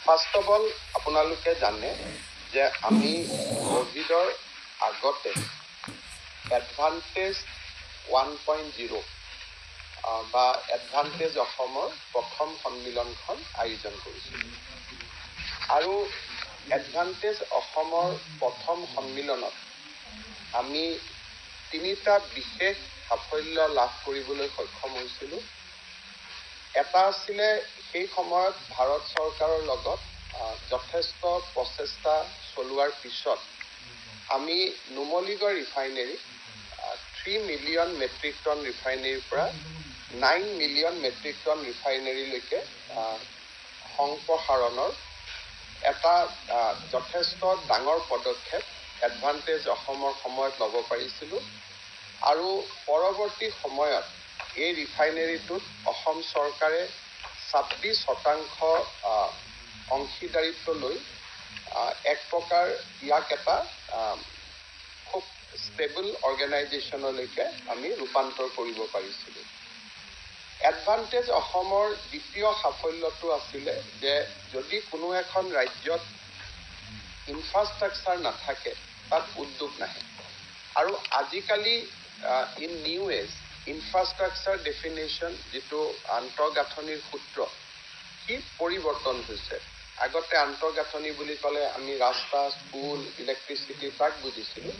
First of all আপোনালোকে জানে যে আমি কোভিডৰ আগতে এডভান্টেজ 1.0 বা এডভান্টেজ অসমৰ প্ৰথম সন্মিলনখন আয়োজন কৰিছিলোঁ আৰু এডভান্টেজ অসমৰ প্ৰথম সন্মিলনত আমি তিনিটা বিশেষ সাফল্য লাভ কৰিবলৈ সক্ষম হৈছিলোঁ। এটা আছিলে সেই সময়ত ভাৰত চৰকাৰৰ লগত যথেষ্ট প্ৰচেষ্টা চলোৱাৰ পিছত আমি Numaligarh refinery 3 million metric ton ৰিফাইনেৰীৰ পৰা 9 মিলিয়ন মেট্ৰিক টন ৰিফাইনেৰীলৈকে সম্প্ৰসাৰণৰ এটা যথেষ্ট ডাঙৰ পদক্ষেপ এডভান্টেজ অসমৰ সময়ত ল'ব পাৰিছিলোঁ আৰু পৰৱৰ্তী সময়ত এই ৰিফাইনেৰীটোত অসম চৰকাৰে 26% অংশীদাৰিত্ব লৈ এক প্ৰকাৰ ইয়াক এটা খুব ষ্টেবল অৰ্গেনাইজেশ্যনলৈকে আমি ৰূপান্তৰ কৰিব পাৰিছিলোঁ। এডভান্টেজ অসমৰ দ্বিতীয় সাফল্যটো আছিলে যে যদি কোনো এখন ৰাজ্যত ইনফ্ৰাষ্ট্ৰাকচাৰ নাথাকে তাত উদ্যোগ নাহে আৰু আজিকালি in new age infrastructure definition যিটো আন্তঃগাঁথনিৰ সূত্ৰ কি পৰিৱৰ্তন হৈছে। আগতে আন্তঃগাঁথনি বুলি ক'লে আমি ৰাস্তা, স্কুল, ইলেক্ট্ৰিচিটি তাক বুজিছিলোঁ,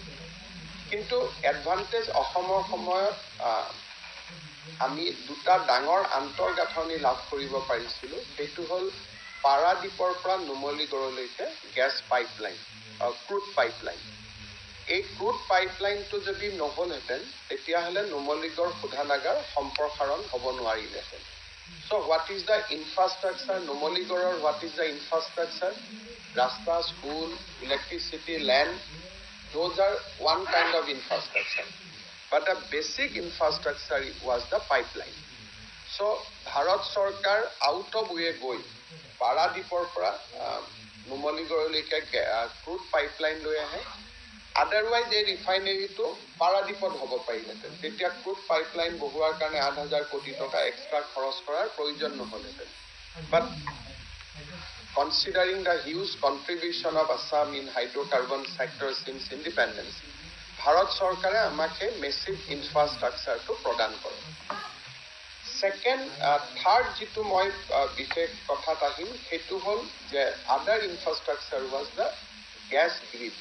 কিন্তু এডভান্টেজ অসমৰ সময়ত আমি দুটা ডাঙৰ আন্তঃগাঁথনি লাভ কৰিব পাৰিছিলোঁ। সেইটো হ'ল পাৰাদ্বীপৰ পৰা নুমলীগড়লৈকে গেছ পাইপলাইন, ক্ৰুড পাইপলাইন। এই ক্ৰুড পাইপলাইনটো যদি নহ'লহেঁতেন তেতিয়াহ'লে নুমলীগড় শোধনাগাৰ সম্প্ৰসাৰণ হ'ব নোৱাৰিলেহেঁতেন। চ' হোৱাট ইজ দ্য ইনফ্ৰাষ্ট্ৰাকচাৰ? নুমলীগড়ৰ হোৱাট ইজ দ্য ইনফ্ৰাষ্ট্ৰাকচাৰ? ৰাস্তা, school, electricity, land, those are one kind of infrastructure. But the basic infrastructure was the pipeline. So, Bharat Sarkar out of way goi, Paradipor pra, Numaligorolike crude pipeline loi ahe. Otherwise, a refinery to Paradipor hobo paileten. Tetia crude pipeline bohuar karone 8,000 koti toka extra kharos korar proyojon noholeten. But considering the huge contribution of Assam in hydrocarbon sector since independence, Bharat Sarkare amake massive infrastructure to pradan kore. Second, third jitu moi bishesh kothat ahim hetu hol je other infrastructure was the gas grid.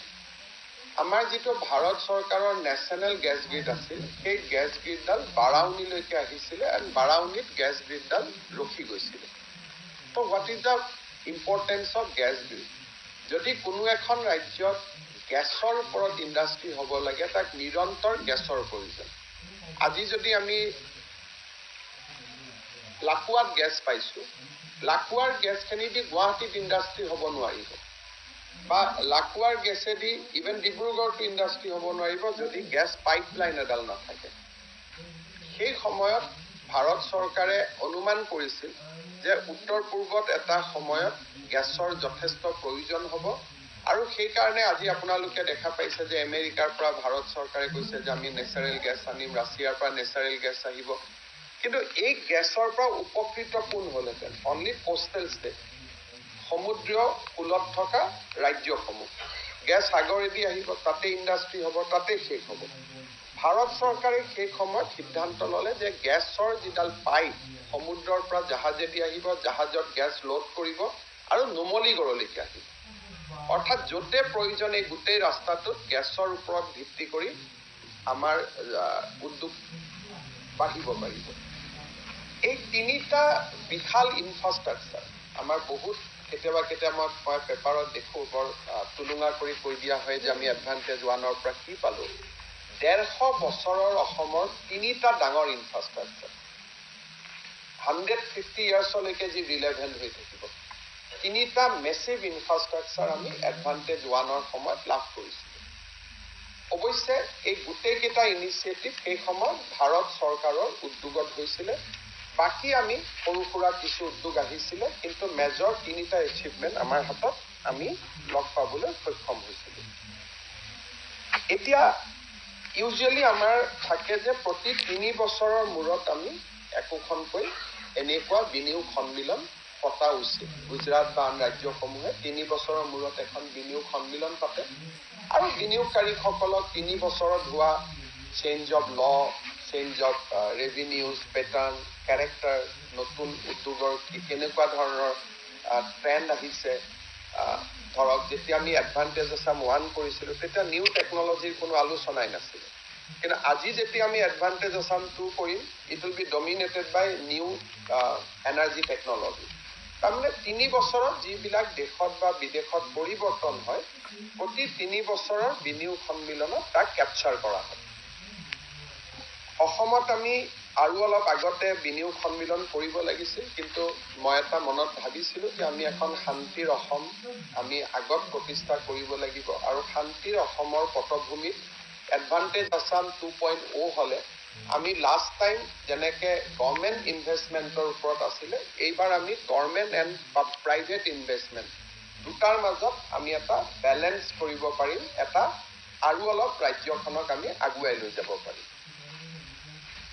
Amar jitu Bharat Sarkarer national gas grid asil, সেই gas grid dal Barauni loike ahisile and Baraunit gas grid dal rokhi goisile. So what is the importance of gas grid? যদি কোনো এখন ৰাজ্যত গেছৰ ওপৰত industry হ'ব লাগে তাক নিৰন্তৰ গেছৰ প্ৰয়োজন। আজি যদি আমি লাকুৱাত গেছ পাইছোঁ, লাকুৱাৰ গেছখিনি দি গুৱাহাটীত ইণ্ডাষ্ট্ৰি হ'ব নোৱাৰিব বা লাকুৱাৰ গেছেদি ইভেন ডিব্ৰুগড়তো ইণ্ডাষ্ট্ৰি হ'ব নোৱাৰিব যদি গেছ পাইপলাইন এডাল নাথাকে। সেই সময়ত ভাৰত চৰকাৰে অনুমান কৰিছিল যে উত্তৰ পূৰ্বত এটা সময়ত গেছৰ যথেষ্ট প্ৰয়োজন হ'ব আৰু সেইকাৰণে আজি আপোনালোকে দেখা পাইছে যে আমেৰিকাৰ পৰা ভাৰত চৰকাৰে কৈছে যে আমি নেচাৰেল গেছ আনিম, ৰাছিয়াৰ পৰা নেচাৰেল গেছ আহিব। কিন্তু এই গেছৰ পৰা উপকৃত কোন হ'লহেঁতেন? অনলি কোষ্টেল ষ্টেট, সমুদ্ৰীয় কূলত থকা ৰাজ্যসমূহ। গেছ সাগৰেদি আহিব, তাতে ইণ্ডাষ্ট্ৰি হ'ব, তাতে শেষ হ'ব। ভাৰত চৰকাৰে সেই সময়ত সিদ্ধান্ত ল'লে যে গেছৰ যিডাল পাইপ সমুদ্ৰৰ পৰা জাহাজেদি আহিব, জাহাজত গেছ লোড কৰিব আৰু নুমলীগড়লৈকে আহিব। অৰ্থাৎ য'তে প্ৰয়োজন এই গোটেই ৰাস্তাটোত গেছৰ ওপৰত ভিত্তি কৰি আমাৰ উদ্যোগ বাঢ়িব পাৰিব। এই তিনিটা বিশাল ইনফ্ৰাষ্ট্ৰাকচাৰ আমাৰ বহুত কেতিয়াবা মই পেপাৰত দেখোঁ, বৰ তুলুঙা কৰি কৈ দিয়া হয় যে আমি এডভান্টেজ 1ৰ পৰা কি পালোঁ। 150 বছৰৰ অসমৰ তিনিটা ডাঙৰ ইনফ্ৰাষ্ট্ৰাকচাৰ 150 ইয়াৰ্ছলৈকে যি ৰিলেভেণ্ট হৈ থাকিব। তিনিটা মেচিভ ইনফ্ৰাষ্ট্ৰাকচাৰ আমি এডভান্টেজ 1ৰ সময়ত লাভ কৰিছিলোঁ। অৱশ্যে এই গোটেইকেইটা ইনিচিয়েটিভ সেই সময়ত ভাৰত চৰকাৰৰ উদ্যোগত হৈছিলে। বাকী আমি সৰু সুৰা কিছু উদ্যোগ আহিছিলে, কিন্তু মেজৰ তিনিটা এচিভমেণ্ট আমাৰ হাতত আমি লগ পাবলৈ সক্ষম হৈছিলোঁ। এতিয়া ইউজুৱেলি আমাৰ থাকে যে প্ৰতি 3 বছৰৰ মূৰত আমি একোখনকৈ এনেকুৱা বিনিয়োগ সন্মিলন পতা উচিত গুজৰাট বা আন ৰাজ্যসমূহে 3 বছৰৰ মূৰত এখন বিনিয়োগ সন্মিলন পাতে আৰু বিনিয়োগকাৰীসকলক 3 বছৰত হোৱা change of law change of revenues pattern character নতুন উদ্যোগৰ কেনেকুৱা ধৰণৰ ট্ৰেণ্ড আহিছে ধৰক যেতিয়া আমি এডভান্টেজ আছাম 1 কৰিছিলোঁ তেতিয়া নিউ টেকনলজিৰ কোনো আলোচনাই নাছিল কিন্তু আজি যেতিয়া আমি এডভান্টেজ আছাম 2 কৰিম it will be dominated by new energy technology তাৰমানে 3 বছৰত যিবিলাক দেশত বা বিদেশত পৰিৱৰ্তন হয় প্ৰতি 3 বছৰৰ বিনিয়োগ সন্মিলনত তাক কেপচাৰ কৰা হয় অসমত আমি আৰু অলপ আগতে বিনিয়োগ সন্মিলন কৰিব লাগিছিল কিন্তু মই এটা মনত ভাবিছিলোঁ যে আমি এখন শান্তিৰ অসম আমি আগত প্ৰতিষ্ঠা কৰিব লাগিব আৰু শান্তিৰ অসমৰ পটভূমিত এডভান্টেজ আছাম 2.0 হলে আমি লাষ্ট টাইম যেনেকে গভৰ্ণমেণ্ট ইনভেষ্টমেণ্টৰ ওপৰত আছিলে এইবাৰ আমি গভৰ্ণমেণ্ট এণ্ড প্ৰাইভেট ইনভেষ্টমেণ্ট দুটাৰ মাজত আমি এটা বেলেঞ্চ কৰিব পাৰিম এটা আৰু অলপ ৰাজ্যখনক আমি আগুৱাই লৈ যাব পাৰিম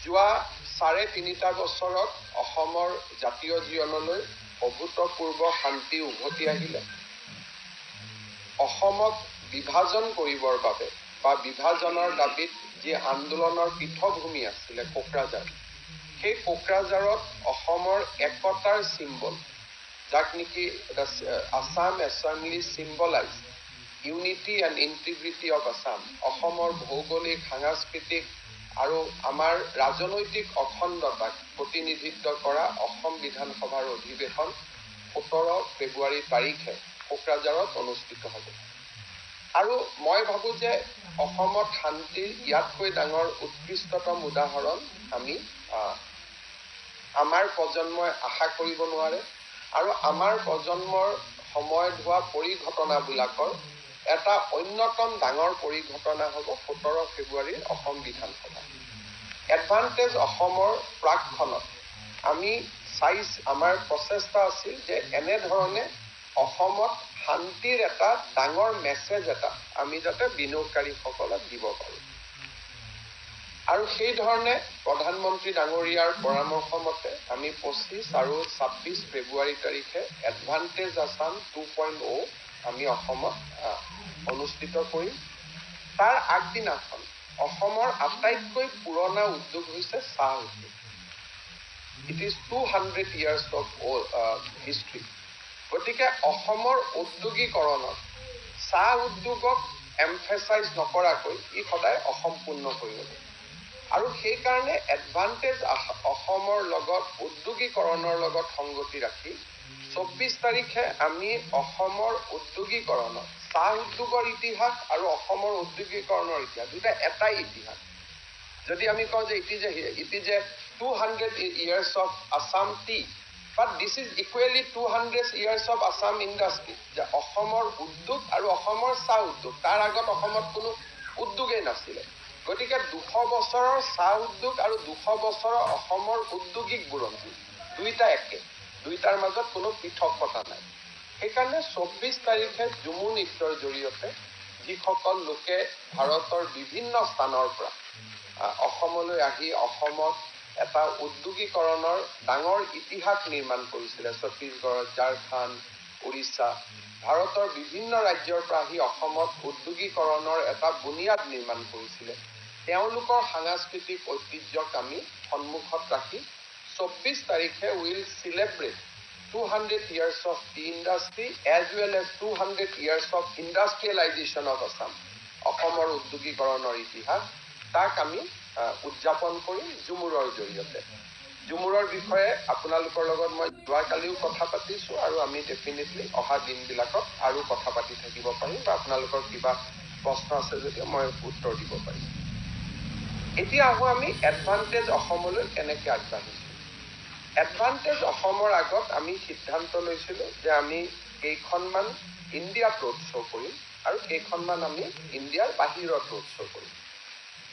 যোৱা 3.5 বছৰত অসমৰ জাতীয় জীৱনলৈ অভূতপূৰ্ব শান্তি উভতি আহিলে অসমক বিভাজন কৰিবৰ বাবে বা বিভাজনৰ দাবীত যি আন্দোলনৰ পৃষ্ঠভূমি আছিলে কোকৰাঝাৰ সেই কোকৰাঝাৰত অসমৰ একতাৰ চিম্বল যাক নেকি Assam assembly symbolize unity and integrity of Assam অসমৰ ভৌগোলিক সাংস্কৃতিক আৰু আমাৰ ৰাজনৈতিক অখণ্ডতাক প্ৰতিনিধিত্ব কৰা অসম বিধানসভাৰ অধিৱেশন 17 ফেব্ৰুৱাৰী তাৰিখে কোকৰাঝাৰত অনুষ্ঠিত হ'ব আৰু মই ভাবোঁ যে অসমত শান্তিৰ ইয়াতকৈ ডাঙৰ উৎকৃষ্টতম উদাহৰণ আমি আমাৰ প্ৰজন্মই আশা কৰিব নোৱাৰে আৰু আমাৰ প্ৰজন্মৰ সময়ত হোৱা পৰিঘটনাবিলাকৰ এটা অন্যতম ডাঙৰ পৰিঘটনা হ'ব 17 ফেব্ৰুৱাৰীৰ অসম বিধানসভা এডভান্টেজ অসমৰ প্ৰাকখনত আমি আমাৰ প্ৰচেষ্টা আছিল যে এনেধৰণে অসমত শান্তিৰ এটা ডাঙৰ মেছেজ এটা আমি যাতে বিনিয়োগকাৰীসকলক দিব পাৰোঁ আৰু সেই ধৰণে প্ৰধানমন্ত্ৰী ডাঙৰীয়াৰ পৰামৰ্শ মতে আমি 25 আৰু 26 ফেব্ৰুৱাৰী তাৰিখে এডভান্টেজ আছাম 2.0 আমি অসমত অনুষ্ঠিত কৰিম তাৰ আগদিনাখন অসমৰ আটাইতকৈ পুৰণা উদ্যোগ হৈছে চাহ উদ্যোগ it is 200 years of history গতিকে অসমৰ উদ্যোগীকৰণত চাহ উদ্যোগক এমফেচাইজ নকৰাকৈ ই সদায় অসম্পূৰ্ণ হৈ ৰ'ব আৰু সেইকাৰণে এডভান্টেজ অসমৰ লগত উদ্যোগীকৰণৰ লগত সংগতি ৰাখি 24 তাৰিখে আমি অসমৰ উদ্যোগীকৰণত চাহ উদ্যোগৰ ইতিহাস আৰু অসমৰ উদ্যোগীকৰণৰ ইতিহাস দুটা এটাই ইতিহাস যদি আমি কওঁ যে it is A 200 years of Assam tea but this is equally 200 years of Assam industry যে অসমৰ উদ্যোগ আৰু অসমৰ চাহ উদ্যোগ তাৰ আগত অসমত কোনো উদ্যোগেই নাছিলে গতিকে 200 বছৰৰ চাহ উদ্যোগ আৰু 200 বছৰৰ অসমৰ উদ্যোগিক বুৰঞ্জী দুইটা একে দুইটাৰ মাজত কোনো পৃথকতা নাই সেইকাৰণে 24 তাৰিখে ঝুমু নৃত্যৰ জৰিয়তে যিসকল লোকে ভাৰতৰ বিভিন্ন স্থানৰ পৰা অসমলৈ আহি অসমত এটা উদ্যোগীকৰণৰ ডাঙৰ ইতিহাস নিৰ্মাণ কৰিছিলে ছত্তীশগড় ঝাৰখণ্ড উৰিষ্যা ভাৰতৰ বিভিন্ন ৰাজ্যৰ পৰা আহি অসমত উদ্যোগীকৰণৰ এটা বুনিয়াদ নিৰ্মাণ কৰিছিলে তেওঁলোকৰ সাংস্কৃতিক ঐতিহ্যক আমি সন্মুখত ৰাখি 24 তাৰিখে will celebrate 200 years of tea industry as well as 200 years of industrialization of Assam অসমৰ উদ্যোগীকৰণৰ ইতিহাস তাক আমি উদযাপন কৰিম ঝুমুৰৰ জৰিয়তে ঝুমুৰৰ বিষয়ে আপোনালোকৰ লগত মই যোৱাকালিও কথা পাতিছোঁ আৰু আমি ডেফিনেটলি অহা দিনবিলাকত আৰু কথা পাতি থাকিব পাৰিম বা আপোনালোকৰ কিবা প্ৰশ্ন আছে যদি মই উত্তৰ দিব পাৰিম এতিয়া আহোঁ আমি এডভান্টেজ অসমলৈ কেনেকৈ আগবাঢ়িছোঁ এডভান্টেজ অসমৰ আগত আমি সিদ্ধান্ত লৈছিলোঁ যে আমি কেইখনমান ইণ্ডিয়াত ৰোড শ্ব' কৰিম আৰু কেইখনমান আমি ইণ্ডিয়াৰ বাহিৰত ৰোড শ্ব' কৰিম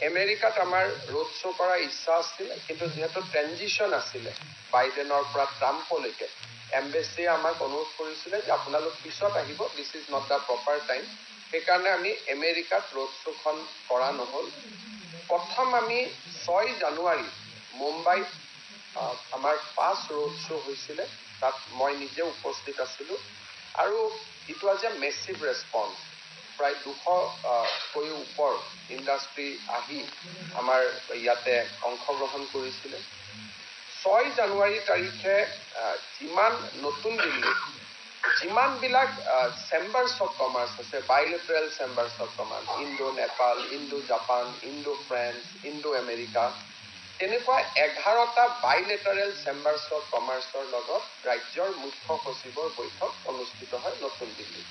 আমেৰিকাত আমাৰ ৰোড শ্ব' কৰাৰ ইচ্ছা আছিলে কিন্তু যিহেতু ট্ৰেনজিশ্যন আছিলে বাইডেনৰ পৰা ট্ৰাম্পলৈকে এম্বেচিয়ে আমাক অনুৰোধ কৰিছিলে যে আপোনালোক পিছত আহিব this is not the proper time সেইকাৰণে আমি আমেৰিকাত ৰোড শ্ব'খন কৰা নহ'ল প্ৰথম আমি 6 জানুৱাৰী মুম্বাইত আমাৰ 5 ৰোড শ্ব' হৈছিলে তাত মই নিজে উপস্থিত আছিলোঁ আৰু it was a massive response প্ৰায় 200 ওপৰ ইণ্ডাষ্ট্ৰী আহি আমাৰ ইয়াতে অংশগ্ৰহণ কৰিছিলে 6 জানুৱাৰী তাৰিখে যিমান নতুন দিল্লীত যিমানবিলাক চেম্বাৰ্ছ অফ কমাৰ্চ আছে bilateral chambers of commerce Indo Nepal Indo Japan Indo French Indo America তেনেকুৱা 11টা বাইলেটাৰেল চেম্বাৰ্ছ অফ কমাৰ্চৰ লগত ৰাজ্যৰ মুখ্য সচিবৰ বৈঠক অনুষ্ঠিত হয় নতুন দিল্লীত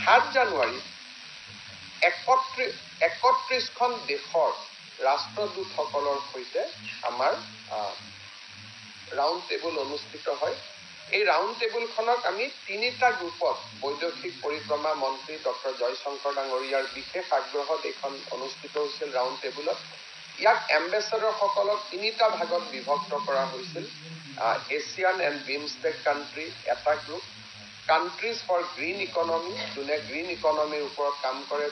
7 জানুৱাৰী 31খন দেশৰ ৰাষ্ট্ৰদূতসকলৰ সৈতে আমাৰ ৰাউণ্ড টেবুল অনুষ্ঠিত হয় এই ৰাউণ্ড টেবুলখনক আমি 3টা গ্ৰুপত বৈদেশিক পৰিক্ৰমা মন্ত্ৰী ডক্টৰ জয়শংকৰ ডাঙৰীয়াৰ বিশেষ আগ্ৰহত এইখন অনুষ্ঠিত হৈছিল ৰাউণ্ড টেবুলত ইয়াক এম্বেছাডৰসকলক 3টা ভাগত বিভক্ত কৰা হৈছিল এছিয়ান এণ্ড বিমষ্টেক কাণ্ট্ৰি এটা group countries for green economy যোনে গ্ৰীণ ইকনমিৰ ওপৰত কাম কৰে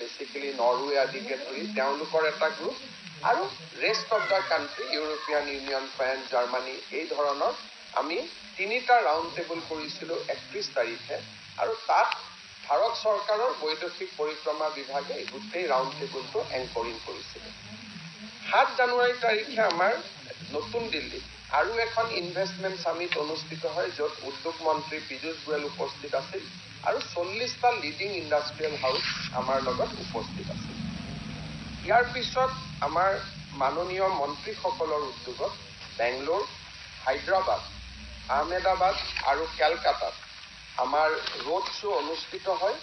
বেচিকেলি নৰৱে আদিকে ধৰি তেওঁলোকৰ এটা গ্ৰুপ আৰু rest of the country European union France Germany এই ধৰণৰ আমি 3টা ৰাউণ্ড টেবুল কৰিছিলোঁ 31 তাৰিখে আৰু তাত ভাৰত চৰকাৰৰ বৈদেশিক পৰিক্ৰমা বিভাগে এই গোটেই ৰাউণ্ড টেবুলটো এংকৰিং কৰিছিলে 7 জানুৱাৰী তাৰিখে আমাৰ নতুন দিল্লীত আৰু এখন ইনভেষ্টমেণ্ট সামিট অনুষ্ঠিত হয় য'ত উদ্যোগ মন্ত্ৰী পীযুষ গোৱেল উপস্থিত আছিল আৰু 40টা লিডিং ইণ্ডাষ্ট্ৰিয়েল হাউচ আমাৰ লগত উপস্থিত আছিল ইয়াৰ পিছত আমাৰ মাননীয় মন্ত্ৰীসকলৰ উদ্যোগত বেংগলোৰ হায়দৰাবাদ আহমেদাবাদ আৰু কেলকাতাত আমাৰ ৰোড শ্ব' অনুষ্ঠিত হয়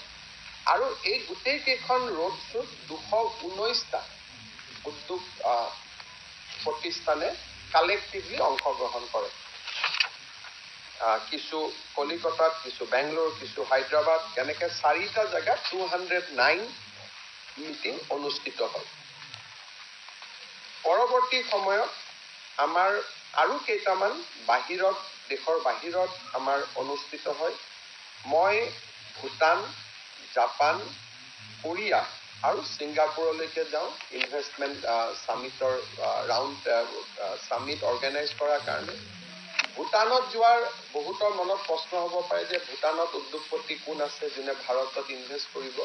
আৰু এই গোটেই কেইখন ৰোড শ্ব'ত 219টা উদ্যোগ প্ৰতিষ্ঠানে কালেক্টিভলি অংশগ্ৰহণ কৰে কিছু কলিকতাত কিছু বেংগলোৰ কিছু হায়দৰাবাদ এনেকৈ 4টা জেগাত 209 মিটিং অনুষ্ঠিত হয় পৰৱৰ্তী সময়ত আমাৰ আৰু কেইটামান দেশৰ বাহিৰত আমাৰ অনুষ্ঠিত হয় মই ভূটান জাপান কোৰিয়া আৰু ছিংগাপুৰলৈকে যাওঁ ইনভেষ্টমেণ্ট সামিটৰ ৰাউণ্ড সামিট অৰ্গেনাইজ কৰাৰ কাৰণে ভূটানত যোৱাৰ বহুতৰ মনত প্ৰশ্ন হ'ব পাৰে যে ভূটানত উদ্যোগপতি কোন আছে যোনে ভাৰতত ইনভেষ্ট কৰিব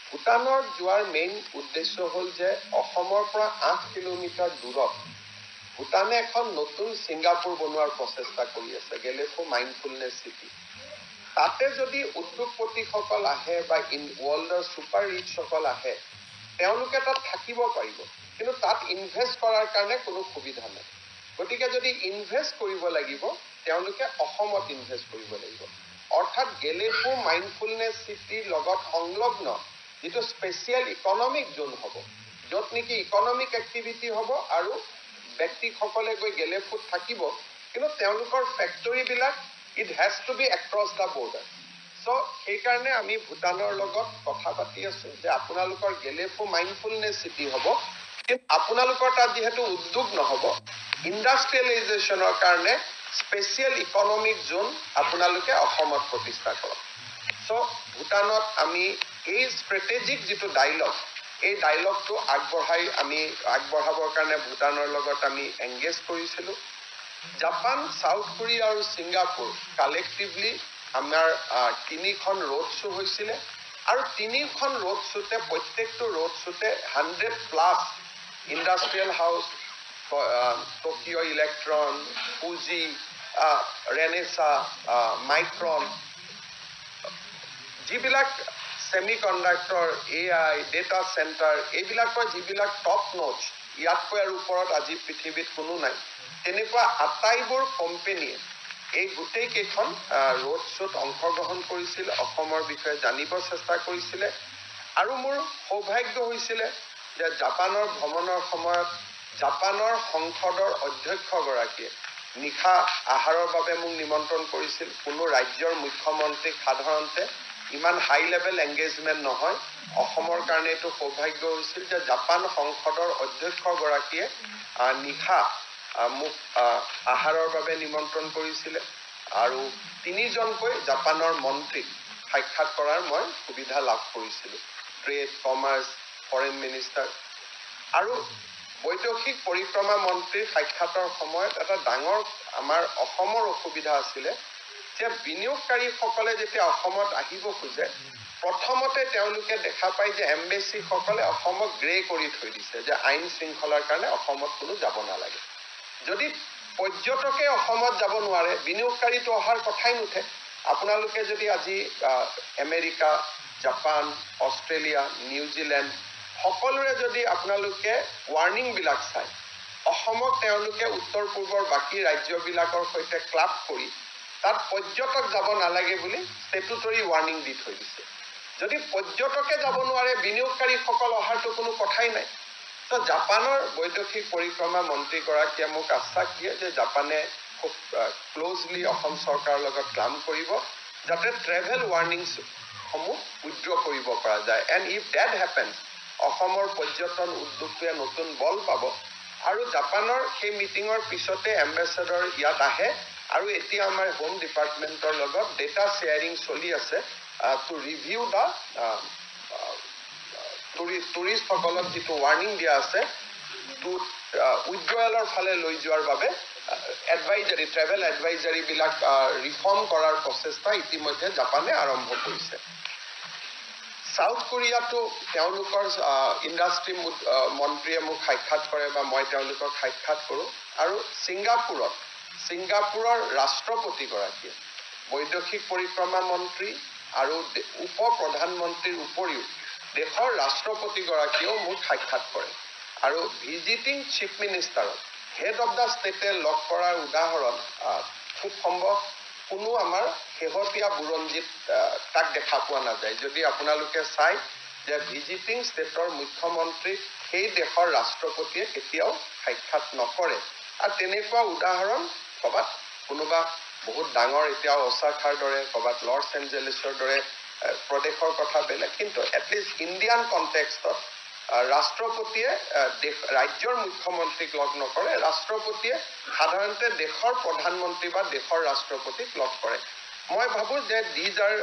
ভূটানত যোৱাৰ মেইন উদ্দেশ্য হ'ল যে অসমৰ পৰা 8 কিলোমিটাৰ দূৰত ভূটানে এখন নতুন ছিংগাপুৰ বনোৱাৰ প্ৰচেষ্টা কৰি আছে গেলেফো মাইণ্ডফুলনেছ চিটি তাতে যদি উদ্যোগপতিসকল আহে বা ৱৰ্ল্ডৰ ছুপাৰ ৰিচসকল আহে তেওঁলোকে তাত থাকিব পাৰিব কিন্তু তাত ইনভেষ্ট কৰাৰ কাৰণে কোনো সুবিধা নাই গতিকে যদি ইনভেষ্ট কৰিব লাগিব তেওঁলোকে অসমত ইনভেষ্ট কৰিব লাগিব অৰ্থাৎ গেলেফো মাইণ্ডফুলনেছ চিটিৰ লগত সংলগ্ন যিটো স্পেচিয়েল ইকনমিক জোন হ'ব য'ত নেকি ইকনমিক এক্টিভিটি হ'ব আৰু ব্যক্তিসকলে গৈ গেলেফোত থাকিব কিন্তু তেওঁলোকৰ ফেক্টৰীবিলাক it has to be across the border so' সেইকাৰণে আমি ভূটানৰ লগত কথা পাতি আছোঁ যে আপোনালোকৰ গেলেফো মাইণ্ডফুলনেছ চিটি হ'ব কিন্তু আপোনালোকৰ তাত যিহেতু উদ্যোগ নহ'ব ইণ্ডাষ্ট্ৰিয়েলাইজেশ্যনৰ কাৰণে স্পেচিয়েল ইকনমিক জোন আপোনালোকে অসমত প্ৰতিষ্ঠা কৰক চ' ভূটানত আমি এই ষ্ট্ৰেটেজিক যিটো ডাইলগ এই ডাইলগটো আগবঢ়াবৰ কাৰণে ভূটানৰ লগত আমি এংগেজ কৰিছিলোঁ জাপান সাউথ কোৰিয়া আৰু ছিংগাপুৰ কালেক্টিভলি আমাৰ 3খন ৰোড শ্ব' হৈছিলে আৰু 3খন ৰোড শ্ব'তে প্ৰত্যেকটো ৰোড শ্ব'তে 100+ industrial houses Tokyo' Electron Fuji Renesas Micron যিবিলাক semiconductor AI data center এইবিলাকৰ যিবিলাক টপ নোটছ ইয়াতকৈ আৰু ওপৰত আজি পৃথিৱীত কোনো নাই তেনেকুৱা আটাইবোৰ কোম্পানীয়ে এই গোটেই কেইখন ৰোড শ্ব'ত অংশগ্ৰহণ কৰিছিল অসমৰ বিষয়ে জানিব চেষ্টা কৰিছিলে আৰু মোৰ সৌভাগ্য হৈছিলে যে জাপানৰ ভ্ৰমণৰ সময়ত জাপানৰ সংসদৰ অধ্যক্ষগৰাকীয়ে নিশা আহাৰৰ বাবে মোক নিমন্ত্ৰণ কৰিছিল কোনো ৰাজ্যৰ মুখ্যমন্ত্ৰীক সাধাৰণতে ইমান হাই লেভেল এংগেজমেণ্ট নহয় অসমৰ কাৰণে এইটো সৌভাগ্য হৈছিল যে জাপান সংসদৰ অধ্যক্ষগৰাকীয়ে নিশা মোক আহাৰৰ বাবে নিমন্ত্ৰণ কৰিছিলে আৰু 3জনকৈ জাপানৰ মন্ত্ৰীক সাক্ষাৎ কৰাৰ মই সুবিধা লাভ কৰিছিলোঁ ট্ৰেড কমাৰ্চ ফৰেন মিনিষ্টাৰ আৰু বৈদেশিক পৰিক্ৰমা মন্ত্ৰীৰ সাক্ষাতৰ সময়ত এটা ডাঙৰ আমাৰ অসমৰ অসুবিধা আছিলে যে বিনিয়োগকাৰীসকলে যেতিয়া অসমত আহিব খোজে প্ৰথমতে তেওঁলোকে দেখা পায় যে এম্বেচিসকলে অসমক গ্ৰে কৰি থৈ দিছে যে আইন শৃংখলাৰ কাৰণে অসমত কোনো যাব নালাগে যদি পৰ্যটকে অসমত যাব নোৱাৰে বিনিয়োগকাৰীটো অহাৰ কথাই নুঠে আপোনালোকে যদি আজি আমেৰিকা জাপান অষ্ট্ৰেলিয়া নিউজিলেণ্ড সকলোৰে যদি আপোনালোকে ৱাৰ্নিং বিলাক চাই অসমক তেওঁলোকে উত্তৰ পূৰ্বৰ বাকী ৰাজ্যবিলাকৰ সৈতে ক্লাব কৰি তাত পৰ্যটক যাব নালাগে বুলি ষ্টেটুটৰী ৱাৰ্নিং দি থৈ দিছে যদি পৰ্যটকে যাব নোৱাৰে বিনিয়োগকাৰীসকল অহাৰটো কোনো কথাই নাই তো জাপানৰ বৈদেশিক পৰিক্ৰমা মন্ত্ৰীগৰাকীয়ে মোক আশ্বাস দিয়ে যে জাপানে খুব ক্লোজলি অসম চৰকাৰৰ লগত কাম কৰিব যাতে ট্ৰেভেল ৱাৰ্নিংছসমূহ উইথড্ৰ কৰিব পৰা যায় এণ্ড ইফ ডেট হেপেন্স অসমৰ পৰ্যটন উদ্যোগটোৱে নতুন বল পাব আৰু জাপানৰ সেই মিটিঙৰ পিছতে এম্বেচেডৰ ইয়াত আহে আৰু এতিয়া আমাৰ হোম ডিপাৰ্টমেণ্টৰ লগত ডেটা শ্বেয়াৰিং চলি আছে টু ৰিভিউ দ্য টুৰিষ্টসকলক যিটো ৱাৰ্নিং দিয়া আছে টু উইথড্ৰয়েলৰ ফালে লৈ যোৱাৰ বাবে এডভাইজাৰী ট্ৰেভেল এডভাইজাৰীবিলাক ৰিফৰ্ম কৰাৰ প্ৰচেষ্টা ইতিমধ্যে জাপানে আৰম্ভ কৰিছে সাউথ কোৰিয়াটো তেওঁলোকৰ ইণ্ডাষ্ট্ৰী মন্ত্ৰীয়ে মোক সাক্ষাৎ কৰে বা মই তেওঁলোকক সাক্ষাৎ কৰোঁ আৰু ছিংগাপুৰৰ ৰাষ্ট্ৰপতিগৰাকীয়ে বৈদেশিক পৰিক্ৰমা মন্ত্ৰী আৰু উপ প্ৰধানমন্ত্ৰীৰ উপৰিও দেশৰ ৰাষ্ট্ৰপতিগৰাকীয়েও মোক সাক্ষাৎ কৰে আৰু ভিজিটিং চিফ মিনিষ্টাৰক হেড অফ দ্য ষ্টেটে লগ কৰাৰ উদাহৰণ খুব সম্ভৱ কোনো আমাৰ শেহতীয়া বুৰঞ্জীত তাক দেখা পোৱা নাযায় যদি আপোনালোকে চাই যে ভিজিটিং ষ্টেটৰ মুখ্যমন্ত্ৰীক সেই দেশৰ ৰাষ্ট্ৰপতিয়ে কেতিয়াও সাক্ষাৎ নকৰে আৰু তেনেকুৱা উদাহৰণ ক'ৰবাত কোনোবা বহুত ডাঙৰ এতিয়াও অচাখাৰ দৰে ক'ৰবাত লছ এঞ্জেলিছৰ দৰে প্ৰদেশৰ কথা বেলেগ কিন্তু এটলিষ্ট ইণ্ডিয়ান কণ্টেক্সটত ৰাষ্ট্ৰপতিয়ে ৰাজ্যৰ মুখ্যমন্ত্ৰীক লগ নকৰে ৰাষ্ট্ৰপতিয়ে সাধাৰণতে দেশৰ প্ৰধানমন্ত্ৰী বা দেশৰ ৰাষ্ট্ৰপতিক লগ কৰে মই ভাবোঁ যে দিজ আৰ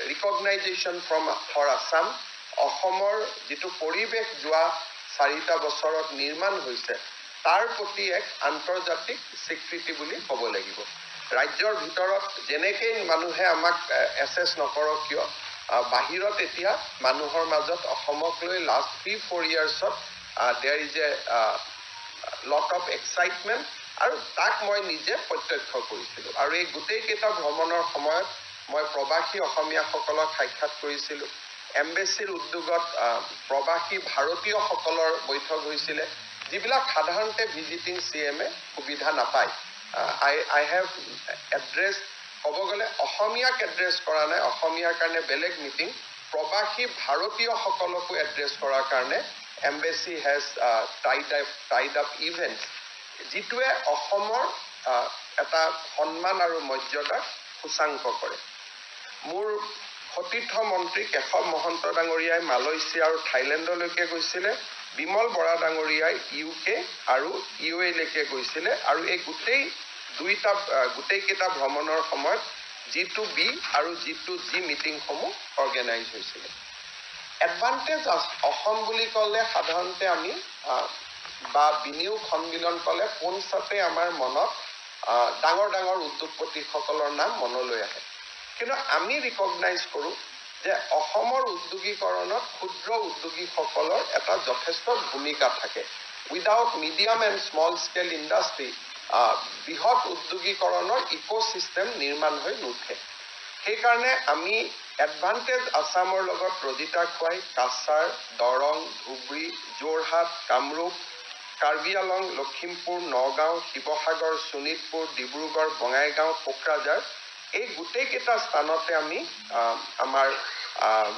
ৰিকগনাইজেশ্যন ফৰ আছাম অসমৰ যিটো পৰিৱেশ যোৱা 4টা বছৰত নিৰ্মাণ হৈছে তাৰ প্ৰতি এক আন্তৰ্জাতিক স্বীকৃতি বুলি ক'ব লাগিব ৰাজ্যৰ ভিতৰত যেনেকৈ মানুহে আমাক এছেছ নকৰক কিয় বাহিৰত এতিয়া মানুহৰ মাজত অসমক লৈ লাষ্ট 3-4 ইয়াৰ্ছত there is a lot of excitement আৰু তাক মই নিজে প্ৰত্যক্ষ কৰিছিলোঁ আৰু এই গোটেইকেইটা ভ্ৰমণৰ সময়ত মই প্ৰবাসী অসমীয়াসকলক সাক্ষাৎ কৰিছিলোঁ এম্বেচিৰ উদ্যোগত প্ৰবাসী ভাৰতীয়সকলৰ বৈঠক হৈছিলে যিবিলাক সাধাৰণতে ভিজিটিং CMে সুবিধা নাপায় I have addressed ক'ব গ'লে অসমীয়াক এড্ৰেছ কৰা নাই অসমীয়াৰ কাৰণে বেলেগ মিটিং প্ৰবাসী ভাৰতীয়সকলকো এড্ৰেছ কৰাৰ কাৰণে embassy has Tide up events যিটোৱে অসমৰ এটা সন্মান আৰু মৰ্যাদাক সূচাংক কৰে মোৰ সতীৰ্থ মন্ত্ৰী কেশৱ মহন্ত ডাঙৰীয়াই মালয়েছিয়া আৰু থাইলেণ্ডলৈকে গৈছিলে বিমল বৰা ডাঙৰীয়াই UK আৰু UAE লৈকে গৈছিলে আৰু এই গোটেইকেইটা ভ্ৰমণৰ সময়ত G2B আৰু G2G মিটিংসমূহ অৰ্গেনাইজ হৈছিলে এডভান্টেজ অসম বুলি ক'লে সাধাৰণতে আমি বা বিনিয়োগ সন্মিলন ক'লে পোনছাতে আমাৰ মনত ডাঙৰ ডাঙৰ উদ্যোগপতিসকলৰ নাম মনলৈ আহে কিন্তু আমি ৰিকগনাইজ কৰোঁ যে অসমৰ উদ্যোগীকৰণত ক্ষুদ্ৰ উদ্যোগীসকলৰ এটা যথেষ্ট ভূমিকা থাকে without medium and small scale industry বৃহৎ উদ্যোগীকৰণৰ ইক'চিষ্টেম নিৰ্মাণ হৈ নুঠে সেইকাৰণে আমি এডভান্টেজ আছামৰ লগত ৰজিতা খুৱাই কাছাৰ দৰং ধুবুৰী যোৰহাট কামৰূপ কাৰ্বি আলং লখিমপুৰ নগাঁও শিৱসাগৰ শোণিতপুৰ ডিব্ৰুগড় বঙাইগাঁও কোকৰাঝাৰ এই গোটেইকেইটা স্থানতে আমি আমাৰ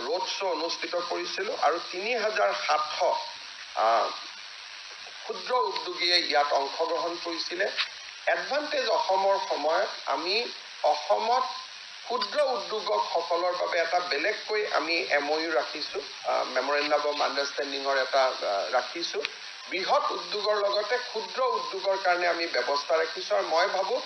ৰোড শ্ব' অনুষ্ঠিত কৰিছিলোঁ আৰু 3700 ক্ষুদ্ৰ উদ্যোগীয়ে ইয়াত অংশগ্ৰহণ কৰিছিলে এডভান্টেজ অসমৰ সময়ত আমি অসমত ক্ষুদ্ৰ উদ্যোগকসকলৰ বাবে এটা বেলেগকৈ আমি MOU ৰাখিছোঁ মেমৰেণ্ডাম অফ আণ্ডাৰষ্টেণ্ডিঙৰ এটা ৰাখিছোঁ বৃহৎ উদ্যোগৰ লগতে ক্ষুদ্ৰ উদ্যোগৰ কাৰণে আমি ব্যৱস্থা ৰাখিছোঁ আৰু মই ভাবোঁ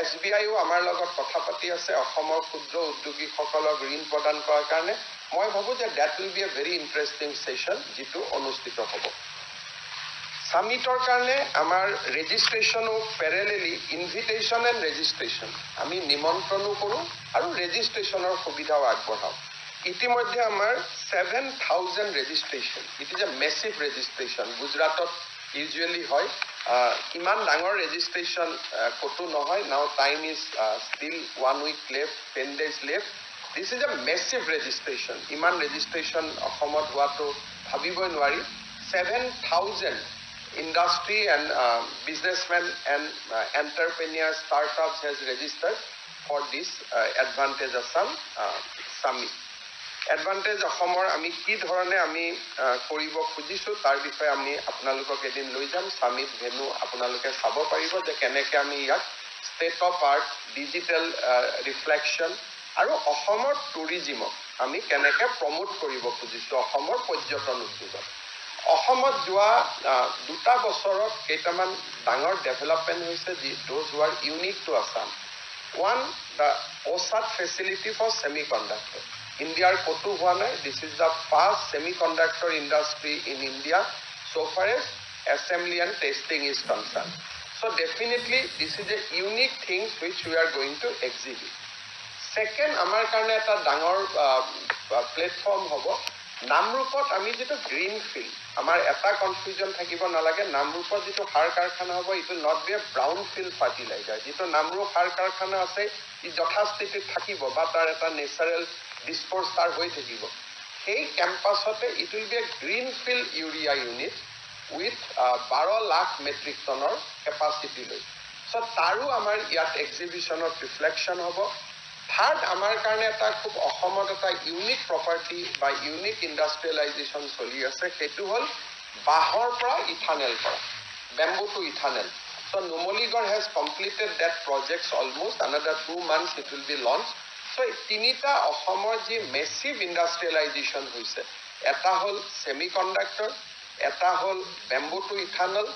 SBIও আমাৰ লগত কথা পাতি আছে অসমৰ ক্ষুদ্ৰ উদ্যোগীসকলক ঋণ প্ৰদান কৰাৰ কাৰণে মই ভাবোঁ যে that will be A very interesting session যিটো অনুষ্ঠিত হ'ব সামিটৰ কাৰণে আমাৰ ৰেজিষ্ট্ৰেশ্যনো প্যাৰেলেলি ইনভিটেশ্যন এণ্ড ৰেজিষ্ট্ৰেশ্যন আমি নিমন্ত্ৰণো কৰোঁ আৰু ৰেজিষ্ট্ৰেশ্যনৰ সুবিধাও আগবঢ়াওঁ ইতিমধ্যে আমাৰ 7,000 registration it is a massive registration গুজৰাটত ইউজুৱেলি হয় ইমান ডাঙৰ ৰেজিষ্ট্ৰেশ্যন ক'তো নহয় now time is still 1 week left 10 days left this is a massive registration ইমান ৰেজিষ্ট্ৰেশ্যন অসমত হোৱাটো ভাবিবই নোৱাৰি 7,000 industry and businessmen and entrepreneurs startups has registered for this Advantage Assam summit Advantage অসমৰ আমি কি ধৰণে আমি কৰিব খুজিছো তাৰ বিষয়ে আমি আপোনালোকক এদিন লৈ যাম সামিট ভেনু আপোনালোকে চাব পাৰিব যে কেনেকৈ আমি ইয়াক state of art digital reflection আৰু অসমৰ টুৰিজিমক আমি কেনেকৈ প্ৰমোট কৰিব খুজিছো অসমৰ পৰ্যটন উদ্যোগত অসমত যোৱা দুটা বছৰত কেইটামান ডাঙৰ ডেভেলপমেণ্ট হৈছে যি those who are unique to Assam one the OSAT facility for semiconductor ইণ্ডিয়াৰ ক'তো হোৱা নাই this is the first semiconductor industry in India so far as assembly and testing is concerned so definitely this is a unique thing which we are going to exhibit second আমাৰ কাৰণে এটা ডাঙৰ platform হ'ব নামৰূপত আমি যেটো green field আমাৰ এটা confusion থাকিব নালাগে নামৰূপত যেটো সাৰ কাৰখানা হ'ব it will not be a brown field fertiliser যেটো নামৰূপ সাৰ কাৰখানা আছে ই যথাস্থিতিত থাকিব বা তাৰ এটা নেচাৰেল ডিসপোজ তাৰ হৈ থাকিব সেই কেম্পাছতে it will be a green field urea unit with 12 lakh metric টনৰ কেপাচিটি লৈ সো তাৰো আমাৰ ইয়াত এক্সিবিশনত ৰিফ্লেকশ্যন হ'ব থাৰ্ড আমাৰ কাৰণে এটা খুব অসমত এটা ইউনিক প্ৰপাৰ্টি বা ইউনিক ইণ্ডাষ্ট্ৰিয়েলাইজেশ্যন চলি আছে সেইটো হ'ল বাঁহৰ পৰা ইথানেল কৰা bamboo to ethanol so Numaligarh has completed that projects almost another 2 months it will be launched so tinita অসমৰ যি massive industrialization হৈছে এটা হ'ল semiconductor এটা হ'ল bamboo to ethanol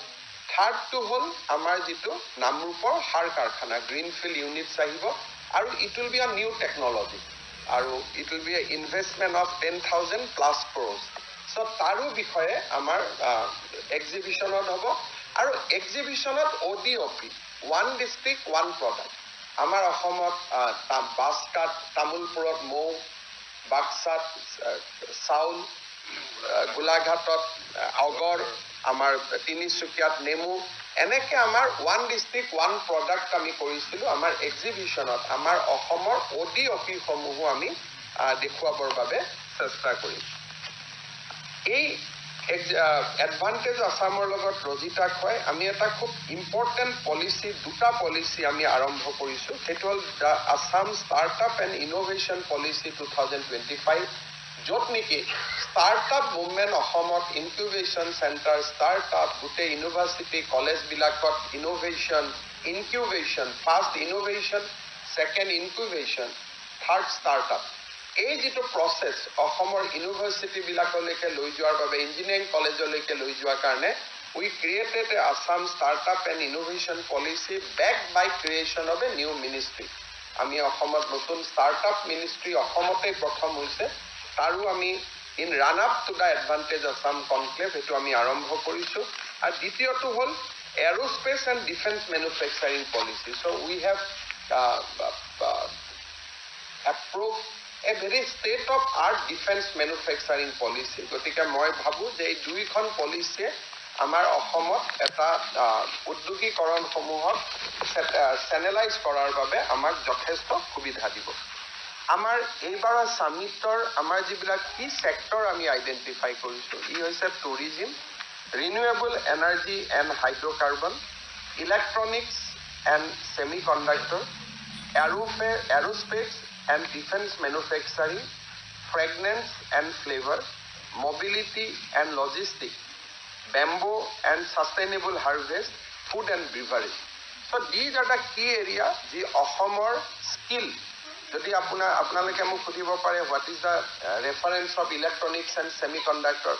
third to হ'ল আমাৰ যিটো নামৰূপৰ সাৰ কাৰখানা গ্ৰীনফিল্ড ইউনিটছ আহিব আৰু it will be a new technology আৰু it will be a investment of 10,000 plus crores so তাৰো বিষয়ে আমাৰ এক্সিবিশনত হ'ব আৰু এক্সিবিশনত ODOP one district one product আমাৰ অসমত বাস্কাট তামুলপুৰত মৌ বাক্সাত চাউল গোলাঘাটত আগৰ আমাৰ তিনিচুকীয়াত নেমু এনেকে আমাৰ ওৱান ডিস্ট্ৰিক্ট ওৱান প্ৰডাক্ট আমি কৰিছিলো আমাৰ এক্সিবিশনত আমাৰ অসমৰ ODOP সমূহ আমি দেখুৱাবৰ বাবে চেষ্টা কৰিম এই এডভান্টেজ আসামৰ লগত ৰজিতা কয় আমি এটা খুব ইম্পৰ্টেন্ট পলিসি দুটা পলিসি আমি আৰম্ভ কৰিছো সেইটো হ'ল the Assam startup and innovation policy 2025 য'ত নেকি ষ্টাৰ্টআপ মুভমেণ্ট অসমত ইনকিউবেশ্যন চেণ্টাৰ ষ্টাৰ্টআপ গোটেই ইউনিভাৰ্চিটি কলেজবিলাকত innovation incubation first innovation second incubation third startup এই যেটো প্ৰসেস অসমৰ ইউনিভাৰ্চিটিবিলাকলৈকে লৈ যোৱাৰ বাবে ইঞ্জিনিয়াৰিং কলেজলৈকে লৈ যোৱাৰ কাৰণে we created a Assam startup and innovation policy backed by creation of a new ministry আমি অসমত নতুন startup ministry অসমতে প্ৰথম হৈছে তাৰো আমি in run up to the Advantage Assam conclave এটো আমি আৰম্ভ কৰিছো আৰু দ্বিতীয়টো হ'ল aerospace and defense manufacturing policy so we have approved a very state of art defense manufacturing policy গতিকে মই ভাবো যে এই দুইখন পলিচিয়ে আমাৰ অসমত এটা উদ্যোগীকৰণ সমূহক চেনেলাইজ কৰাৰ বাবে আমাক যথেষ্ট সুবিধা দিব আমাৰ এইবাৰৰ সামিটৰ আমাৰ যিবিলাক কি সেক্টৰ আমি আইডেন্টিফাই কৰিছো ই হৈছে tourism renewable energy and hydrocarbon electronics and semiconductor aerospace and defense manufacturing, fragrance and flavor, mobility and logistics, bamboo and sustainable harvest, food and beverage. So these are the key areas the Ahomor skill. Jodi apnaleke muk khutibo pare what is the reference of electronics and semiconductor.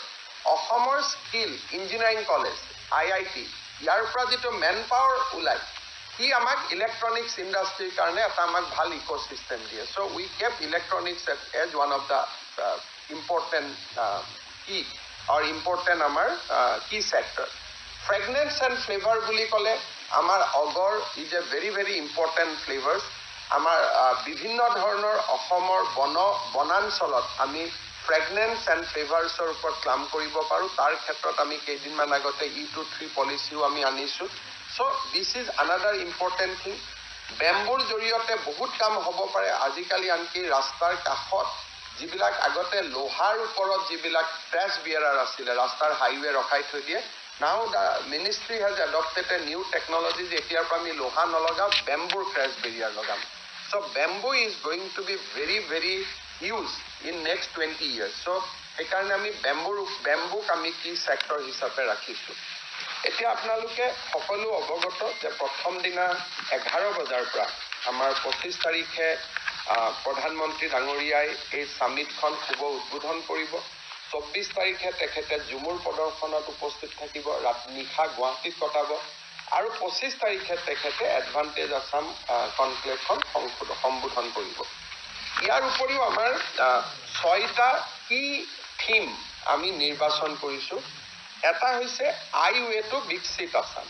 Ahomor skill engineering college, IIT, yar pra jito manpower ulai. He amak electronics industry karne eta amak bhal ecosystem diye so we kept electronics as one of the important key or important amar key sector fragrance and flavour বুলি ক'লে আমাৰ agar is a very very important flavours আমাৰ বিভিন্ন ধৰণৰ অসমৰ বনাঞ্চলত আমি ফ্ৰেগনেন্স and ফ্লেভাৰ্ছৰ ওপৰত কাম কৰিব পাৰোঁ তাৰ ক্ষেত্ৰত আমি কেইদিনমান আগতে E23 পলিচিও আমি আনিছোঁ so' this is another important thing বেম্বুৰ জৰিয়তে বহুত কাম হ'ব পাৰে আজিকালি আনকি ৰাস্তাৰ কাষত যিবিলাক আগতে লোহাৰ ওপৰত যিবিলাক ট্ৰেছ বিয়াৰাৰ আছিলে ৰাস্তাৰ হাইৱে ৰখাই থৈ দিয়ে নাও the ministry has adopted a new technology যে এতিয়াৰ পৰা আমি লোহা নলগাম বেম্বুৰ ট্ৰেছ বেৰিয়াৰ লগাম so' bamboo is going to be very very huge in next 20 years so' সেইকাৰণে আমি বেম্বুক আমি কি ছেক্টৰ হিচাপে ৰাখিছোঁ এতিয়া আপোনালোকে সকলো অৱগত যে প্ৰথম দিনা 11 বজাৰ পৰা আমাৰ 25 তাৰিখে প্ৰধানমন্ত্ৰী ডাঙৰীয়াই এই সামিটখন শুভ উদ্বোধন কৰিব 24 তাৰিখে তেখেতে জুমুৰ প্ৰদৰ্শনত উপস্থিত থাকিব নিশা গুৱাহাটীত কটাব আৰু 25 তাৰিখে তেখেতে এডভান্টেজ আছাম কনক্লেভখন সম্বোধন কৰিব ইয়াৰ উপৰিও আমাৰ 6টা কি থিম আমি নিৰ্বাচন কৰিছোঁ এটা হৈছে আই-ৱে টু বিকশিত আছাম